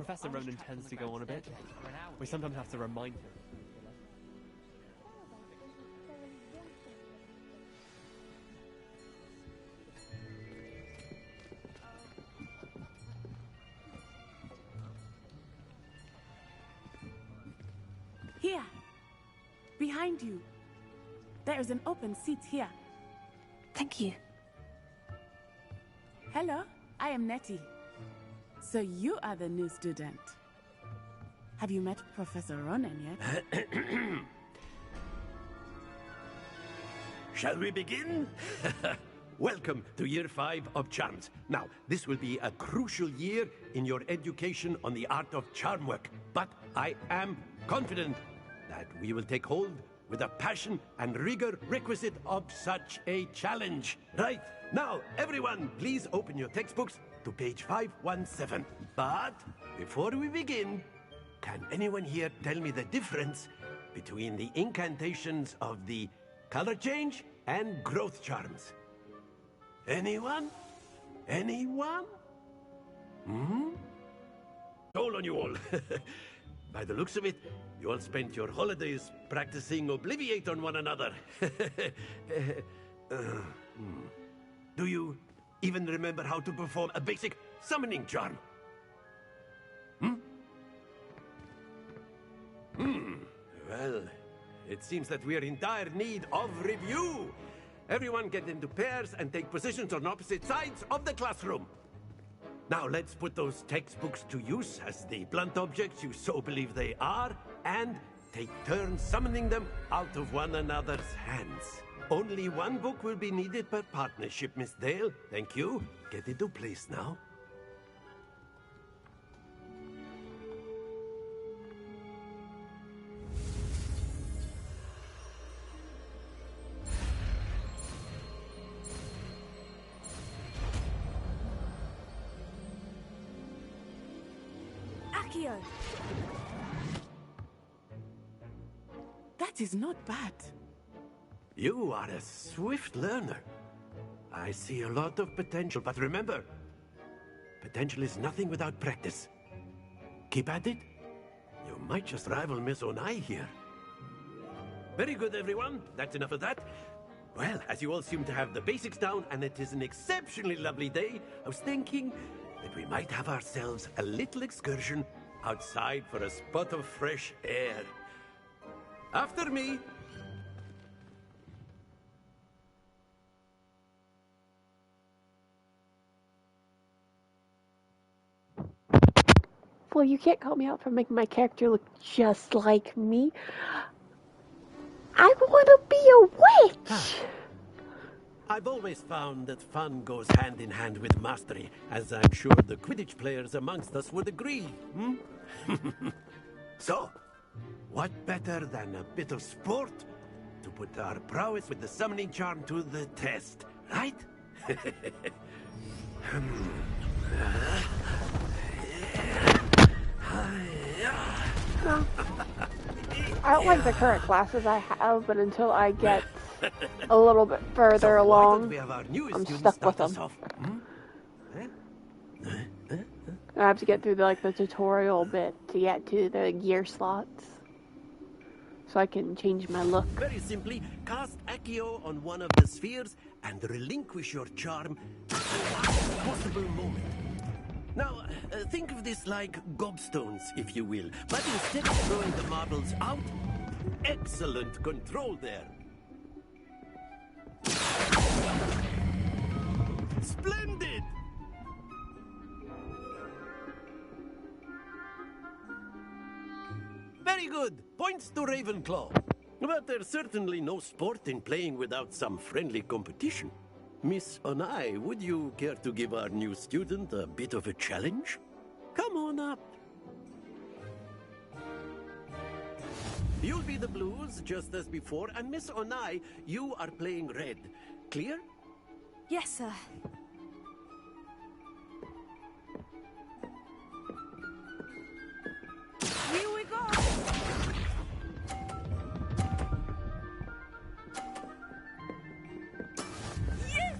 Professor Ronan tends to go on a bit. We sometimes have to remind him. Here! Behind you. There is an open seat here. Thank you. Hello, I am Nettie. So you are the new student. Have you met Professor Ronan yet? Shall we begin? Welcome to Year 5 of Charms. Now, this will be a crucial year in your education on the art of charm work, but I am confident that we will take hold with the passion and rigor requisite of such a challenge. Right, now, everyone, please open your textbooks to page 517. But before we begin, can anyone here tell me the difference between the incantations of the color change and growth charms? Anyone? Anyone? All on you all. By the looks of it, you all spent your holidays practicing Obliviate on one another. Do you even remember how to perform a basic summoning charm? Well, it seems that we are in dire need of review. Everyone get into pairs and take positions on opposite sides of the classroom. Now let's put those textbooks to use as the blunt objects you so believe they are, and take turns summoning them out of one another's hands. Only one book will be needed per partnership, Miss Dale. Thank you. Get into place now. Accio! That is not bad. You are a swift learner. I see a lot of potential, but remember, potential is nothing without practice. Keep at it. You might just rival Miss Onai here. Very good, everyone. That's enough of that. Well, as you all seem to have the basics down, and it is an exceptionally lovely day, I was thinking that we might have ourselves a little excursion outside for a spot of fresh air. After me. Well, you can't call me out for making my character look just like me. I want to be a witch! I've always found that fun goes hand in hand with mastery, as I'm sure the Quidditch players amongst us would agree. So, what better than a bit of sport to put our prowess with the summoning charm to the test, right? No. I don't like the current classes I have, but until I get a little bit further along, I'm stuck with them. I have to get through the tutorial bit to get to the gear slots, so I can change my look. Very simply, cast Accio on one of the spheres and relinquish your charm at the last possible moment. Now, think of this like gobstones, if you will, but instead of throwing the marbles out, excellent control there. Splendid! Very good. Points to Ravenclaw. But there's certainly no sport in playing without some friendly competition. Miss Onai, would you care to give our new student a bit of a challenge? Come on up. You'll be the blues, just as before, and Miss Onai, you are playing red. Clear? Yes, sir. Here we go! Yes!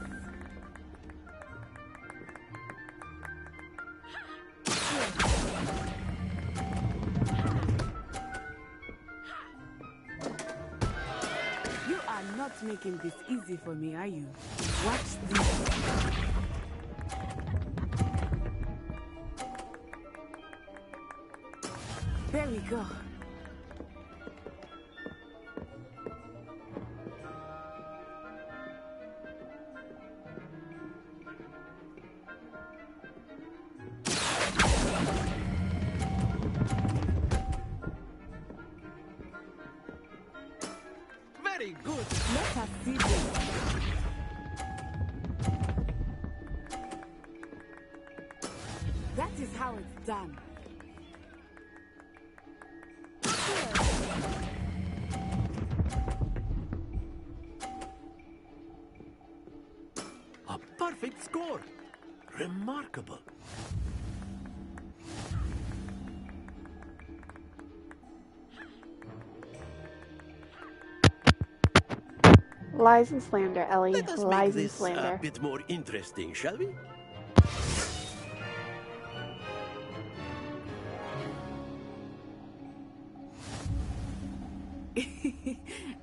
not making this easy for me, are you? Watch this. There we go. Very good. Let us see this. That is how it's done. A perfect score. Remarkable. Lies and slander, Ellie. Let us make Lies and this slander. a bit more interesting, shall we?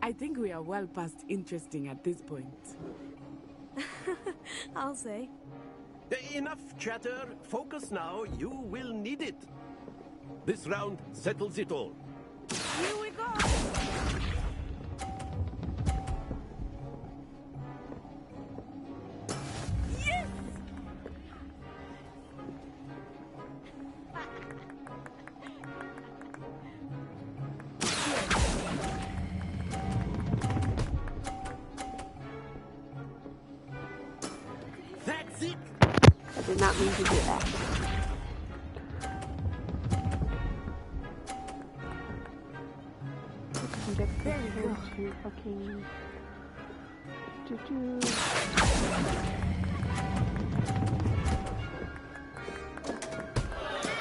I think we are well past interesting at this point. I'll say. Enough chatter. Focus now. You will need it. This round settles it all. Here we go. Yes! That's it. I did not mean to do that. Get pictures to fucking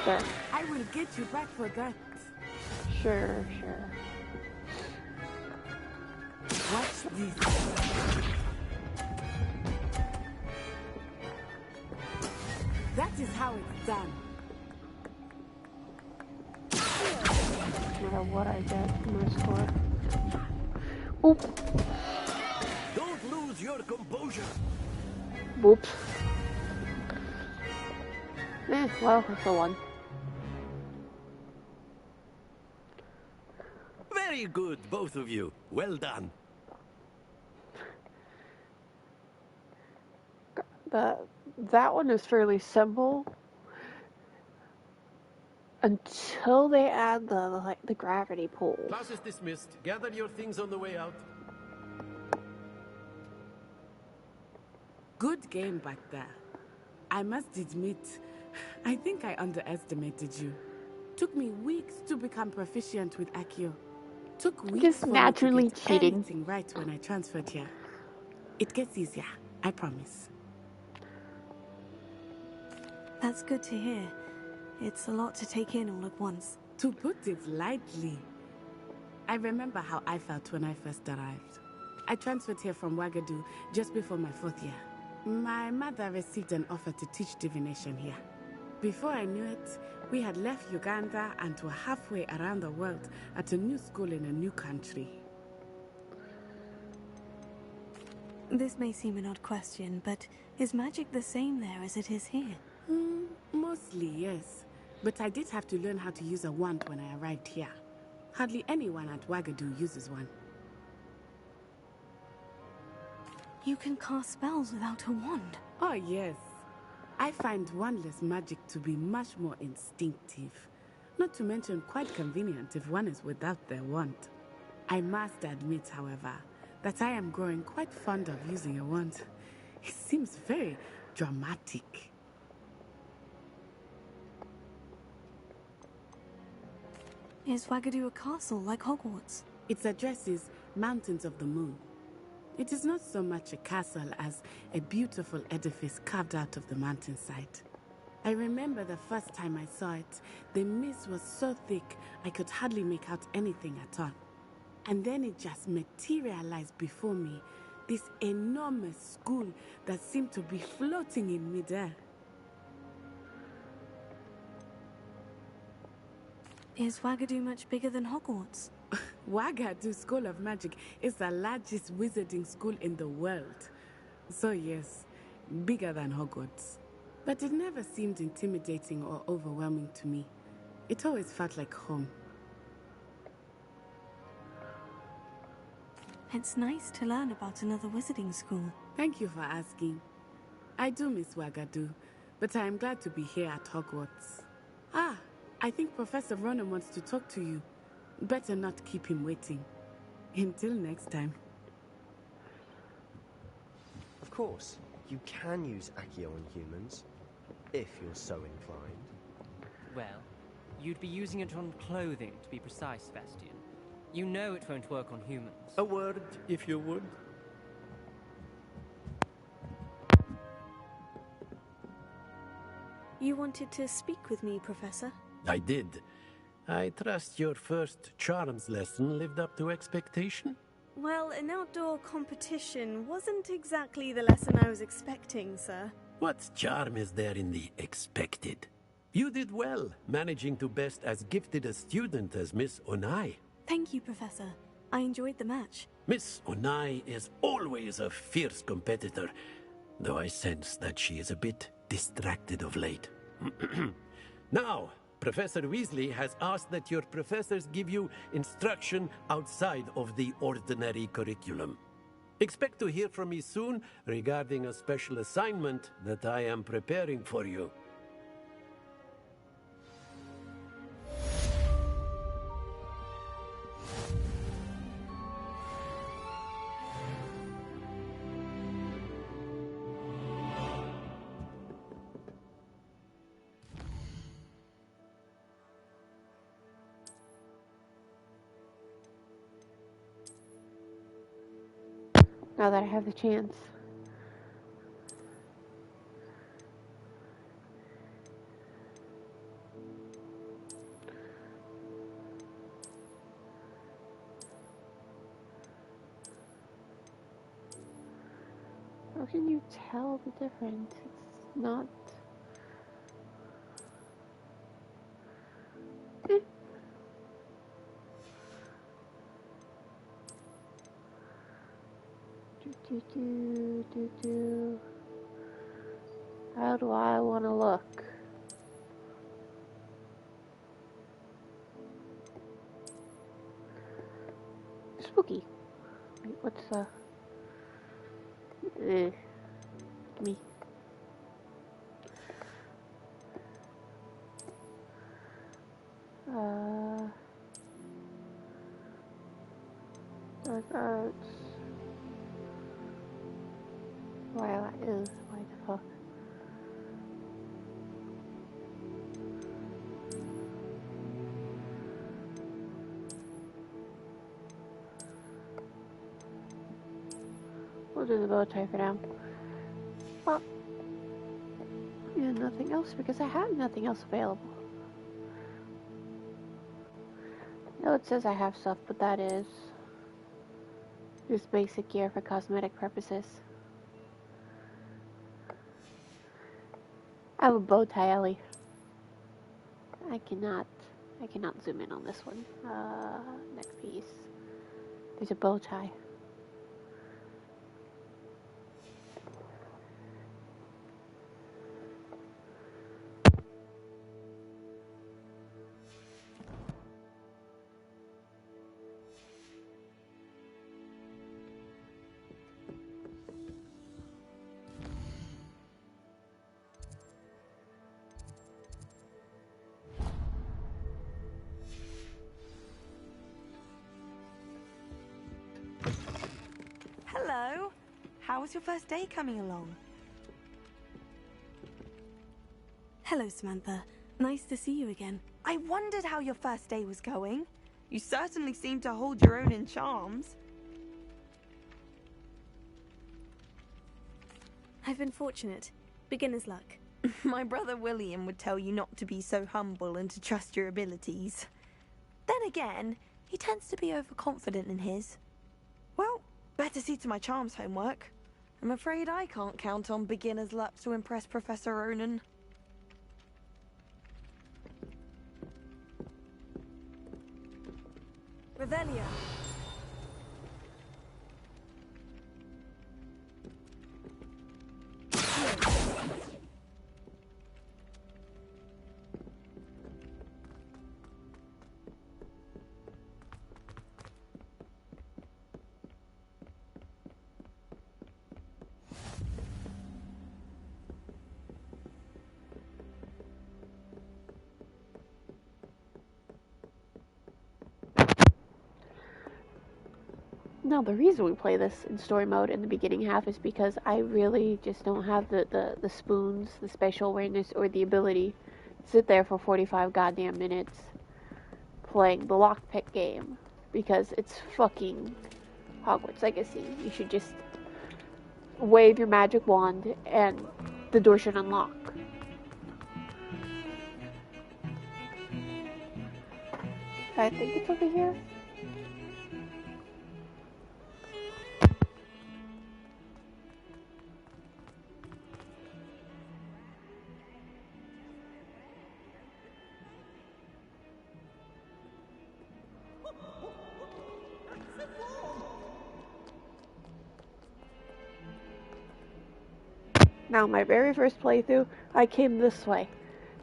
There. I will get you back for that. Sure, sure. Watch this. That is how it's done. No matter what I get, I'm gonna score. Oop. Don't lose your composure. Whoops. Well, it's a one. Very good, both of you. Well done. That one is fairly simple until they add the gravity pull. Class is dismissed. Gather your things on the way out. Good game back there. I must admit, I think I underestimated you. Took me weeks to become proficient with Accio. Took weeks Just for me naturally to get cheating. everything right when I transferred here. It gets easier, I promise. That's good to hear. It's a lot to take in all at once. To put it lightly, I remember how I felt when I first arrived. I transferred here from Wagadu just before my 4th year. My mother received an offer to teach divination here. Before I knew it, we had left Uganda and were halfway around the world at a new school in a new country. This may seem an odd question, but is magic the same there as it is here? Mostly, yes. But I did have to learn how to use a wand when I arrived here. Hardly anyone at Wagadu uses one. You can cast spells without a wand. Oh, yes. I find wandless magic to be much more instinctive. Not to mention quite convenient if one is without their wand. I must admit, however, that I am growing quite fond of using a wand. It seems very dramatic. Is Wagadu a castle like Hogwarts? Its address is Mountains of the Moon. It is not so much a castle as a beautiful edifice carved out of the mountainside. I remember the first time I saw it, the mist was so thick I could hardly make out anything at all. And then it just materialized before me, this enormous school that seemed to be floating in midair. Is Wagadu much bigger than Hogwarts? Wagadu School of Magic is the largest wizarding school in the world. So yes, bigger than Hogwarts. But it never seemed intimidating or overwhelming to me. It always felt like home. It's nice to learn about another wizarding school. Thank you for asking. I do miss Wagadu, but I am glad to be here at Hogwarts. Ah, I think Professor Ronan wants to talk to you. Better not keep him waiting. Until next time. Of course, you can use Accio on humans, if you're so inclined. Well, you'd be using it on clothing, to be precise, Bastian. You know it won't work on humans. A word, if you would. You wanted to speak with me, Professor? I did. I trust your first charms lesson lived up to expectation? Well, an outdoor competition wasn't exactly the lesson I was expecting, sir. What charm is there in the expected? You did well, managing to best as gifted a student as Miss Onai. Thank you, Professor. I enjoyed the match. Miss Onai is always a fierce competitor, though I sense that she is a bit distracted of late. Now, Professor Weasley has asked that your professors give you instruction outside of the ordinary curriculum. Expect to hear from me soon regarding a special assignment that I am preparing for you. Now that I have the chance. How can you tell the difference? It's not... How do I want to look? Spooky. Wait, what's me. Dark arts. Why the fuck? We'll do the bow tie for now. Well, yeah, nothing else because I have nothing else available. No, it says I have stuff, but that is just basic gear for cosmetic purposes. I have a bow tie, Ellie. I cannot zoom in on this one. Next piece. There's a bow tie. Hello. How was your first day coming along? Hello, Samantha. Nice to see you again. I wondered how your first day was going. You certainly seem to hold your own in charms. I've been fortunate. Beginner's luck. My brother William would tell you not to be so humble and to trust your abilities. Then again, he tends to be overconfident in his. Well, better see to my charms homework. I'm afraid I can't count on beginner's luck to impress Professor Ronan. Revelia. No, the reason we play this in story mode in the beginning half is because I really just don't have the spoons, the spatial awareness, or the ability to sit there for 45 goddamn minutes playing the lockpick game. Because it's fucking Hogwarts Legacy. You should just wave your magic wand and the door should unlock. I think it's over here. Now, my very first playthrough, I came this way.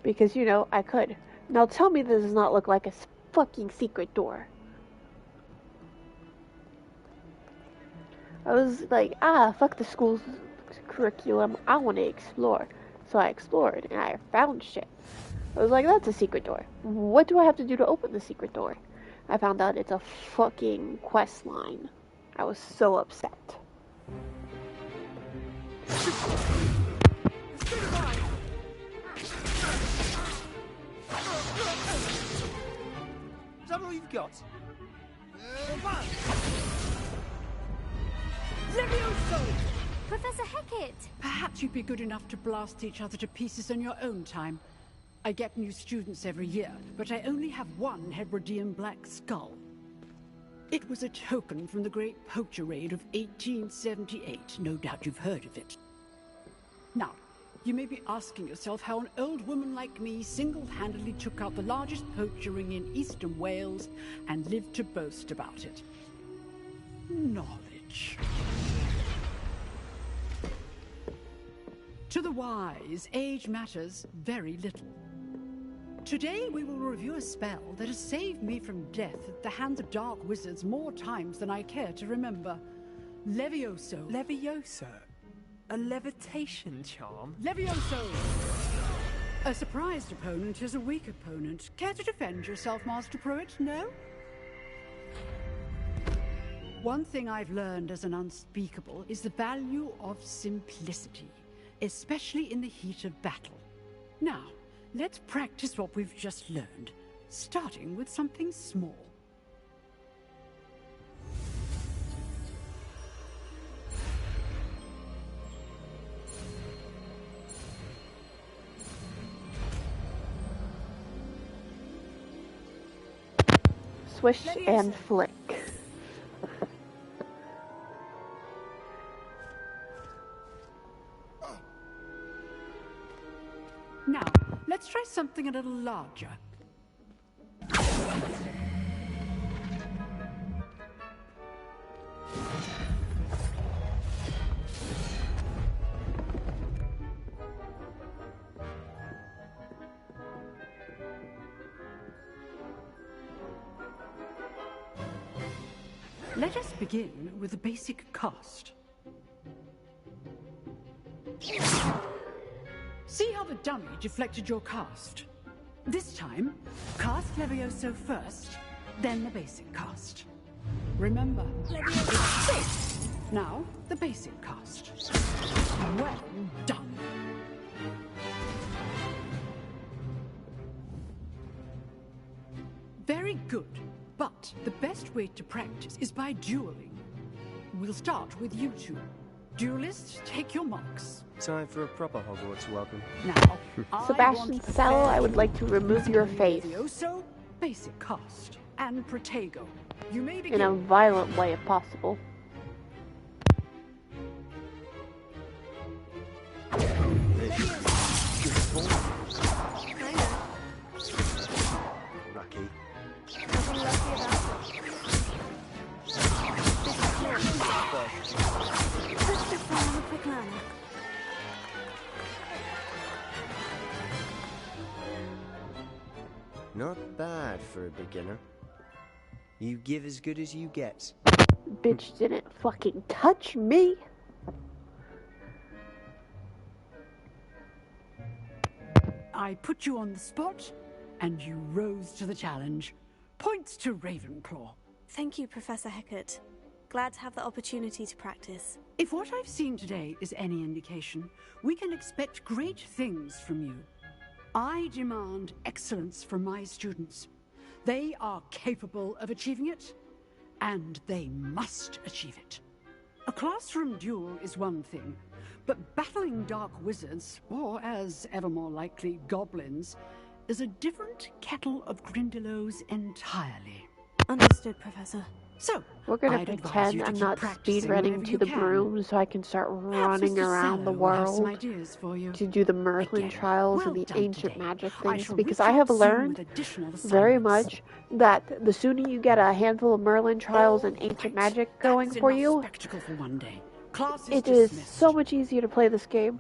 Because, you know, I could. Now tell me this does not look like a fucking secret door. I was like, fuck the school's curriculum. I want to explore. So I explored, and I found shit. I was like, that's a secret door. What do I have to do to open the secret door? I found out it's a fucking quest line. I was so upset. Is that all you've got? Levioso! Professor Hecat! Perhaps you'd be good enough to blast each other to pieces in your own time. I get new students every year, but I only have one Hebridean black skull. It was a token from the Great Poacher Raid of 1878. No doubt you've heard of it. Now, you may be asking yourself how an old woman like me single-handedly took out the largest poacher ring in eastern Wales and lived to boast about it. Knowledge. To the wise, age matters very little. Today we will review a spell that has saved me from death at the hands of dark wizards more times than I care to remember. Levioso. Levioso? A levitation charm? Levioso! A surprised opponent is a weak opponent. Care to defend yourself, Master Pruitt? No? One thing I've learned as an unspeakable is the value of simplicity, especially in the heat of battle. Now, let's practice what we've just learned, starting with something small. Swish and flick. Now, let's try something a little larger. Let us begin with the basic cast. See how the dummy deflected your cast? This time, cast Levioso first, then the basic cast. Remember, Levioso. Now, the basic cast. Well done. Very good. But the best way to practice is by dueling. We'll start with you two. Duelists, take your marks. Time for a proper Hogwarts welcome. Now, Sebastian Sell, I would like to remove your face. Levioso, basic cast, and Protego. You may begin. In a violent way if possible. Lucky. Nothing lucky about it. Not bad for a beginner. You give as good as you get. Bitch didn't fucking touch me. I put you on the spot, and you rose to the challenge. Points to Ravenclaw. Thank you, Professor Hecat. Glad to have the opportunity to practice. If what I've seen today is any indication, we can expect great things from you. I demand excellence from my students. They are capable of achieving it, and they must achieve it. A classroom duel is one thing, but battling dark wizards, or as ever more likely, goblins, is a different kettle of Grindylows entirely. Understood, Professor. So, we're gonna I'd advise pretend you to I'm keep not practicing speed running whenever to you the can. broom so I can start Perhaps running Mr. around the Cello will have some world ideas for you. to do the Merlin Again, trials well and the done ancient today. magic I things, shall because reach I have out soon learned with additional very assignments. much that the sooner you get a handful of Merlin trials and ancient magic going That's for enough you, spectacle for one day. Class is it is dismissed. so much easier to play this game.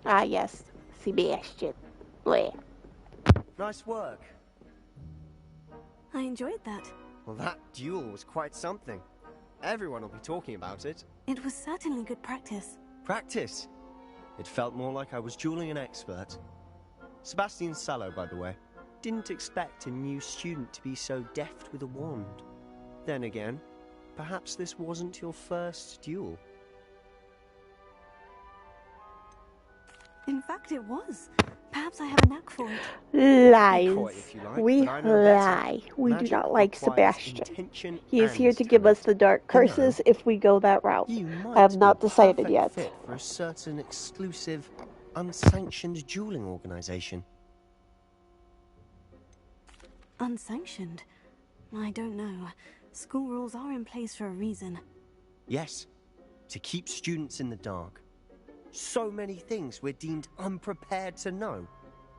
Ah yes, Sebastian. Bleh. Nice work. I enjoyed that. Well, that duel was quite something. Everyone will be talking about it. It was certainly good practice. Practice? It felt more like I was dueling an expert. Sebastian Sallow, by the way. Didn't expect a new student to be so deft with a wand. Then again, perhaps this wasn't your first duel. In fact, it was. Perhaps I have a knack for it. Lies. Coy if you like, We but I know better. lie. We do Magic not like requires Sebastian. intention He is and here to give us the dark You know, curses if we go that route. You might I have not be a decided perfect yet. fit for a certain exclusive, unsanctioned dueling organization. Unsanctioned? I don't know. School rules are in place for a reason. Yes, to keep students in the dark. So many things we're deemed unprepared to know.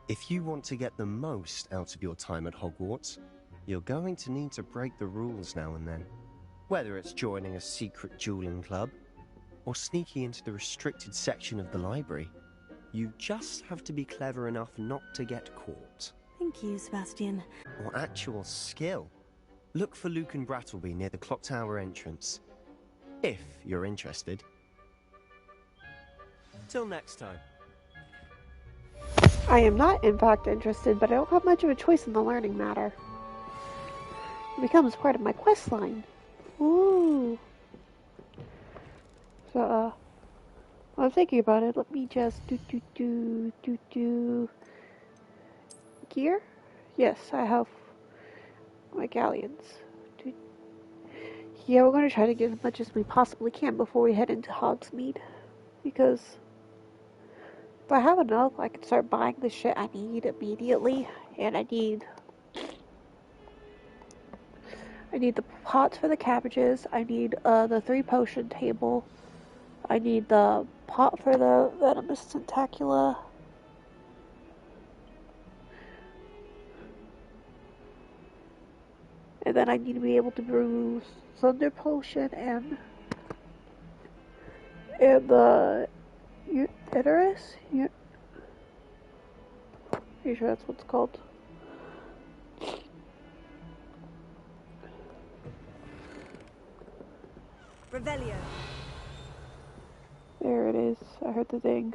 If you want to get the most out of your time at Hogwarts, you're going to need to break the rules now and then. Whether it's joining a secret dueling club, or sneaking into the restricted section of the library, you just have to be clever enough not to get caught. Thank you, Sebastian. Or actual skill. Look for Luke and Brattleby near the clock tower entrance. If you're interested. Till next time. I am not, in fact, interested, but I don't have much of a choice in the learning matter. It becomes part of my quest line. Ooh. So, while I'm thinking about it, let me just do gear? Yes, I have my galleons. Yeah, we're going to try to get as much as we possibly can before we head into Hogsmeade, because if I have enough, I can start buying the shit I need immediately, and I need the pots for the cabbages, I need the 3 potion table, I need the pot for the venomous tentacula, and then I need to be able to brew thunder potion and the Iteris? Yeah. Pretty sure that's what it's called. Revelio. There it is. I heard the ding.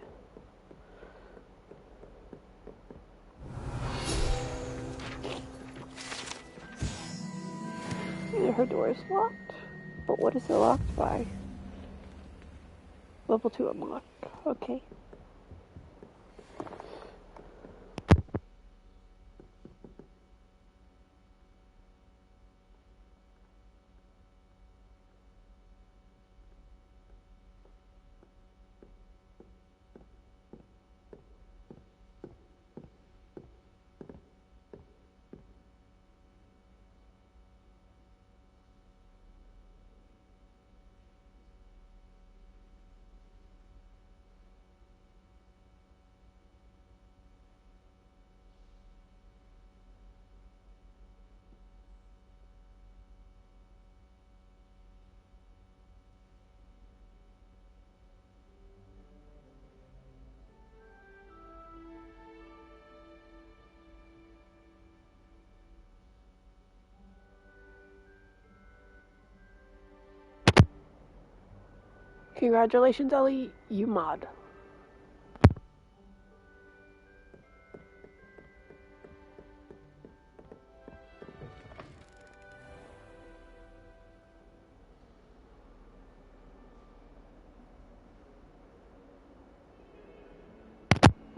Her door is locked. But what is it locked by? Level 2 unlock. Okay. Congratulations, Ellie. You mod.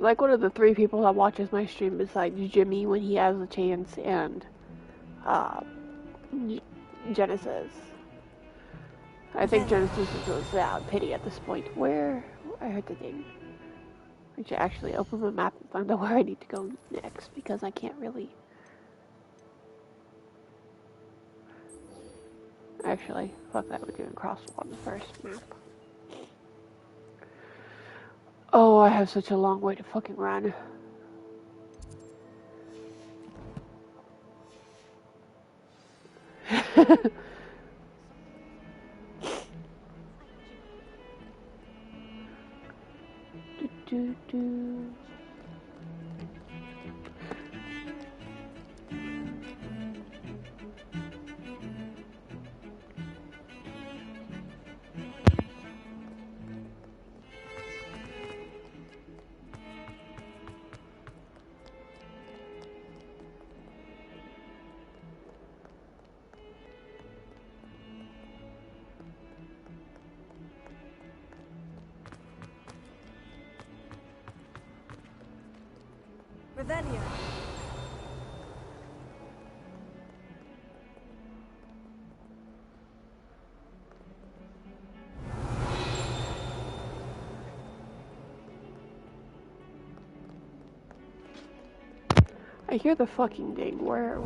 Like one of the 3 people that watches my stream besides Jimmy when he has a chance, and Genesis. I think Genesis is a pity at this point. Where I heard the name. I should actually open my map and find out where I need to go next, because I can't really. Actually, fuck that, we're doing crosswalk first map. Oh, I have such a long way to fucking run. do. Revelio. I hear the fucking ding. Where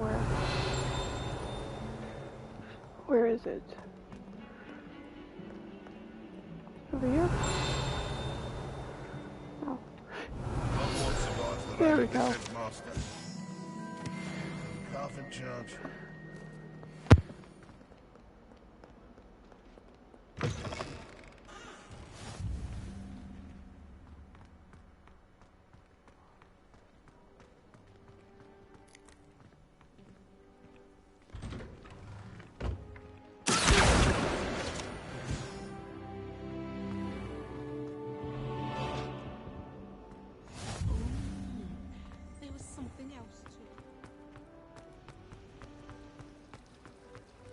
is it? Over here? Oh. There we go. Half in charge.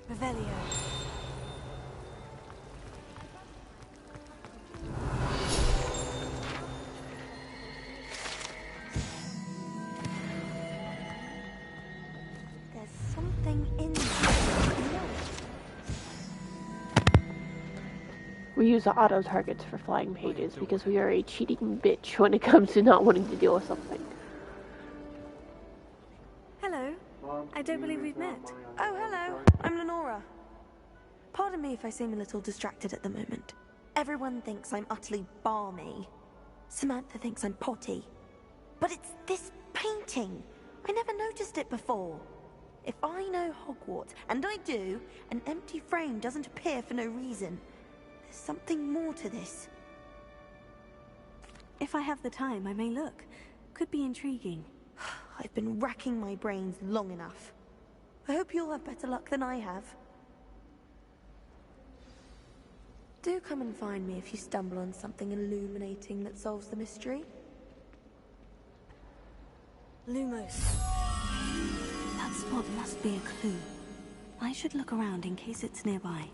Revelio. There's something in there. We use the auto targets for flying pages because we are a cheating bitch when it comes to not wanting to deal with something. Hello. I don't believe we've met. Oh, hello. I'm Lenora. Pardon me if I seem a little distracted at the moment. Everyone thinks I'm utterly balmy. Samantha thinks I'm potty. But it's this painting. I never noticed it before. If I know Hogwarts, and I do, an empty frame doesn't appear for no reason. There's something more to this. If I have the time, I may look. Could be intriguing. I've been racking my brains long enough. I hope you'll have better luck than I have. Do come and find me if you stumble on something illuminating that solves the mystery. Lumos. That spot must be a clue. I should look around in case it's nearby.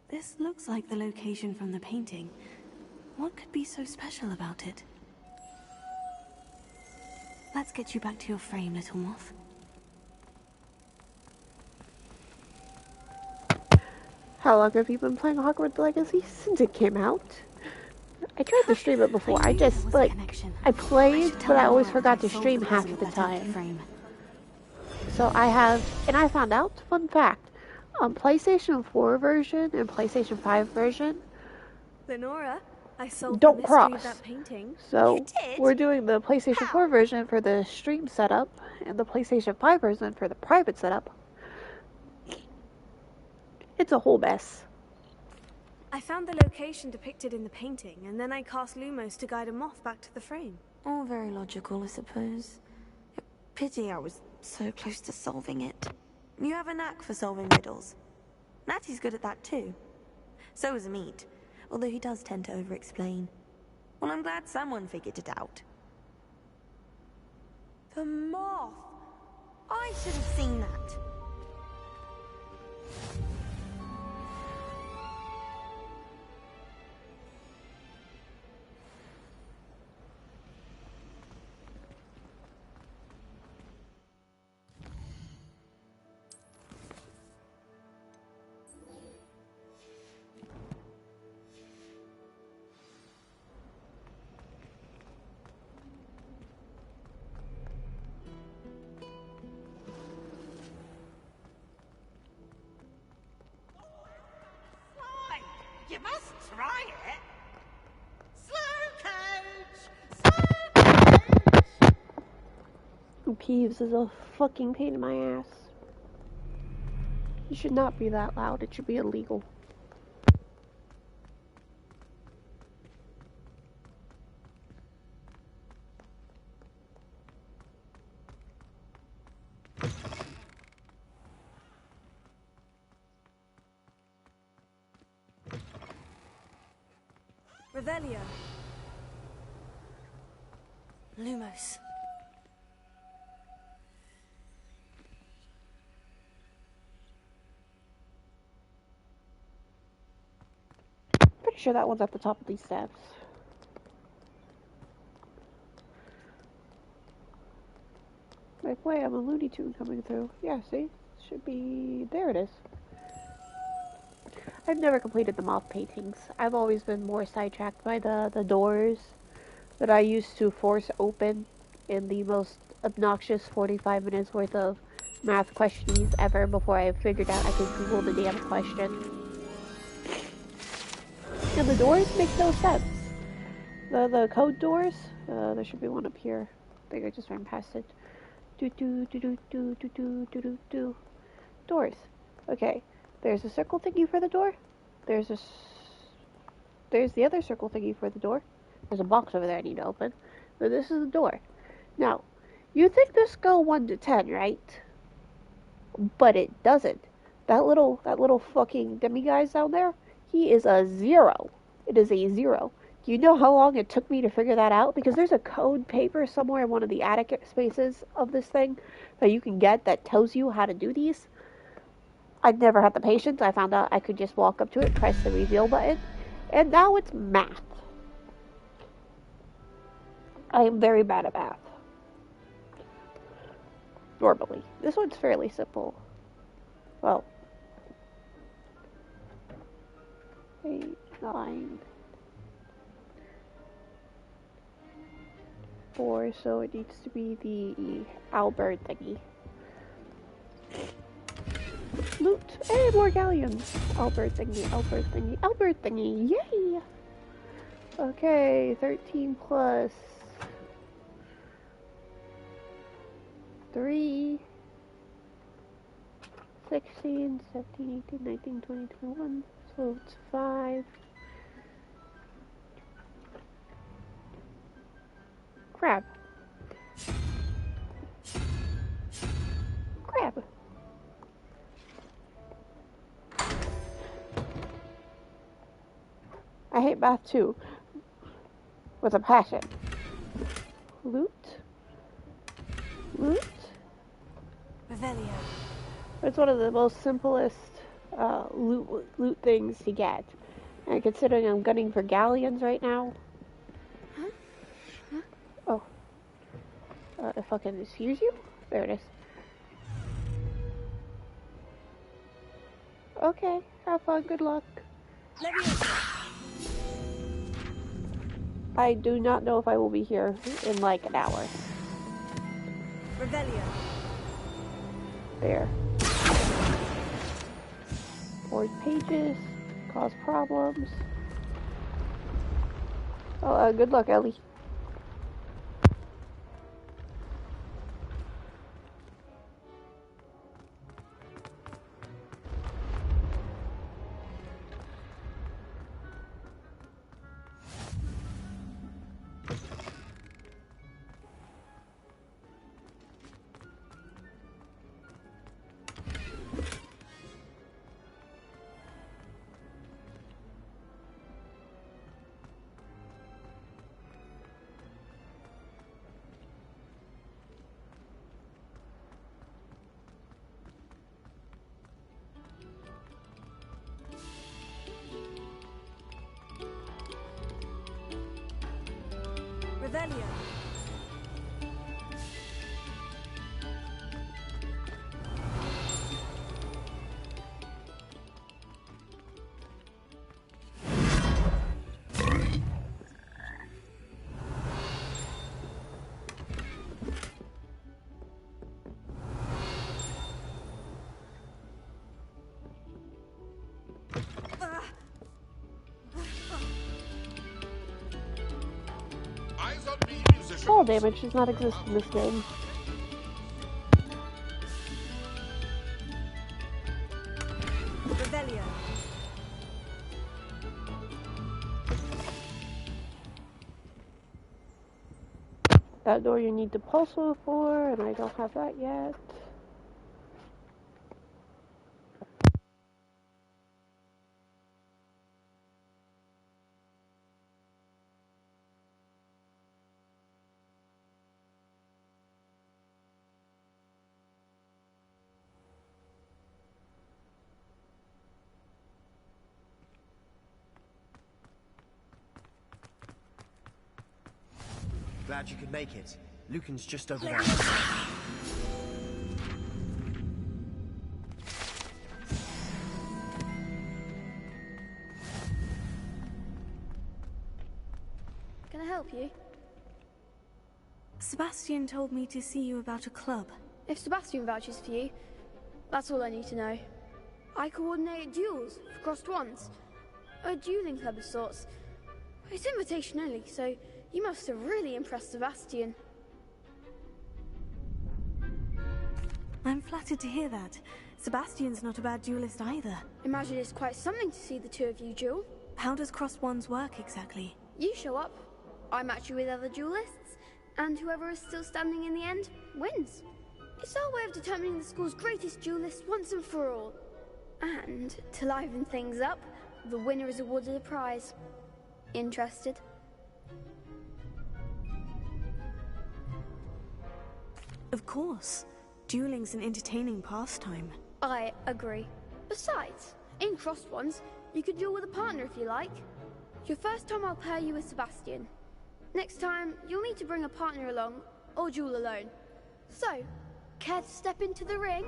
This looks like the location from the painting. What could be so special about it? Let's get you back to your frame, little moth. How long have you been playing Hogwarts Legacy? Since it came out. I tried to stream it before. I just, like, I played, but I always forgot to stream half of the time. So I have, and I found out, fun fact, on PlayStation 4 version and PlayStation 5 version, Lenora, I solved don't the mystery cross. of that painting. So we're doing the PlayStation 4 version for the stream setup and the PlayStation 5 version for the private setup. It's a whole mess. I found the location depicted in the painting, and then I cast Lumos to guide a moth back to the frame. All very logical, I suppose. Pity I was so close to solving it. You have a knack for solving riddles. Natty's good at that too. So is Amit, although he does tend to over-explain. Well, I'm glad someone figured it out. The moth! I should have seen that. You must try it. Slow coach. Peeves is a fucking pain in my ass. You should not be that loud. It should be illegal. Revelio. Lumos. Pretty sure that one's at the top of these steps. Like, wait, I'm a Looney Tune coming through. Yeah, see? Should be... There it is. I've never completed the moth paintings. I've always been more sidetracked by the doors that I used to force open in the most obnoxious 45 minutes worth of math questions ever before I figured out I could Google the damn question. And the doors make no sense. The code doors, there should be one up here. I think I just ran past it. Doors. Okay. There's a circle thingy for the door. There's the other circle thingy for the door. There's a box over there I need to open. But this is the door. Now, you think this go 1 to 10, right? But it doesn't. That little fucking demiguise down there, he is a 0. It is a 0. Do you know how long it took me to figure that out? Because there's a code paper somewhere in one of the attic spaces of this thing that you can get that tells you how to do these. I'd never had the patience. I found out I could just walk up to it, press the reveal button, and now it's math. I am very bad at math. Normally. This one's fairly simple. Well. 8, 9, 4, so it needs to be the Albert thingy. Loot! Hey, more galleons! Albert thingy, Albert thingy, Albert thingy! Yay! Okay, 13 plus 3, 16, 17, 18, 19, 20, 21, so it's 5. Crab. Crab. I hate math too. With a passion. Loot. Loot. Revelio. It's one of the most simplest loot things to get. And considering I'm gunning for galleons right now. Huh? Huh? Oh. If I can excuse you? There it is. Okay, have fun, good luck. I do not know if I will be here in like an hour. Revelio. There. Board pages, cause problems. Oh, good luck, Ellie. Revelio. Fall damage does not exist in this game. Revelio. That door you need the pulsar for, and I don't have that yet. Glad you could make it. Lucan's just over there. Can I help you? Sebastian told me to see you about a club. If Sebastian vouches for you, that's all I need to know. I coordinate duels for crossed ones. A dueling club of sorts. It's invitation only, so you must have really impressed Sebastian. I'm flattered to hear that. Sebastian's not a bad duelist either. Imagine it's quite something to see the two of you duel. How does crossed ones work exactly? You show up, I match you with other duelists, and whoever is still standing in the end wins. It's our way of determining the school's greatest duelist once and for all. And to liven things up, the winner is awarded a prize. Interested? Of course. Dueling's an entertaining pastime. I agree. Besides, in crossed ones, you could duel with a partner if you like. Your first time I'll pair you with Sebastian. Next time, you'll need to bring a partner along, or duel alone. So, care to step into the ring?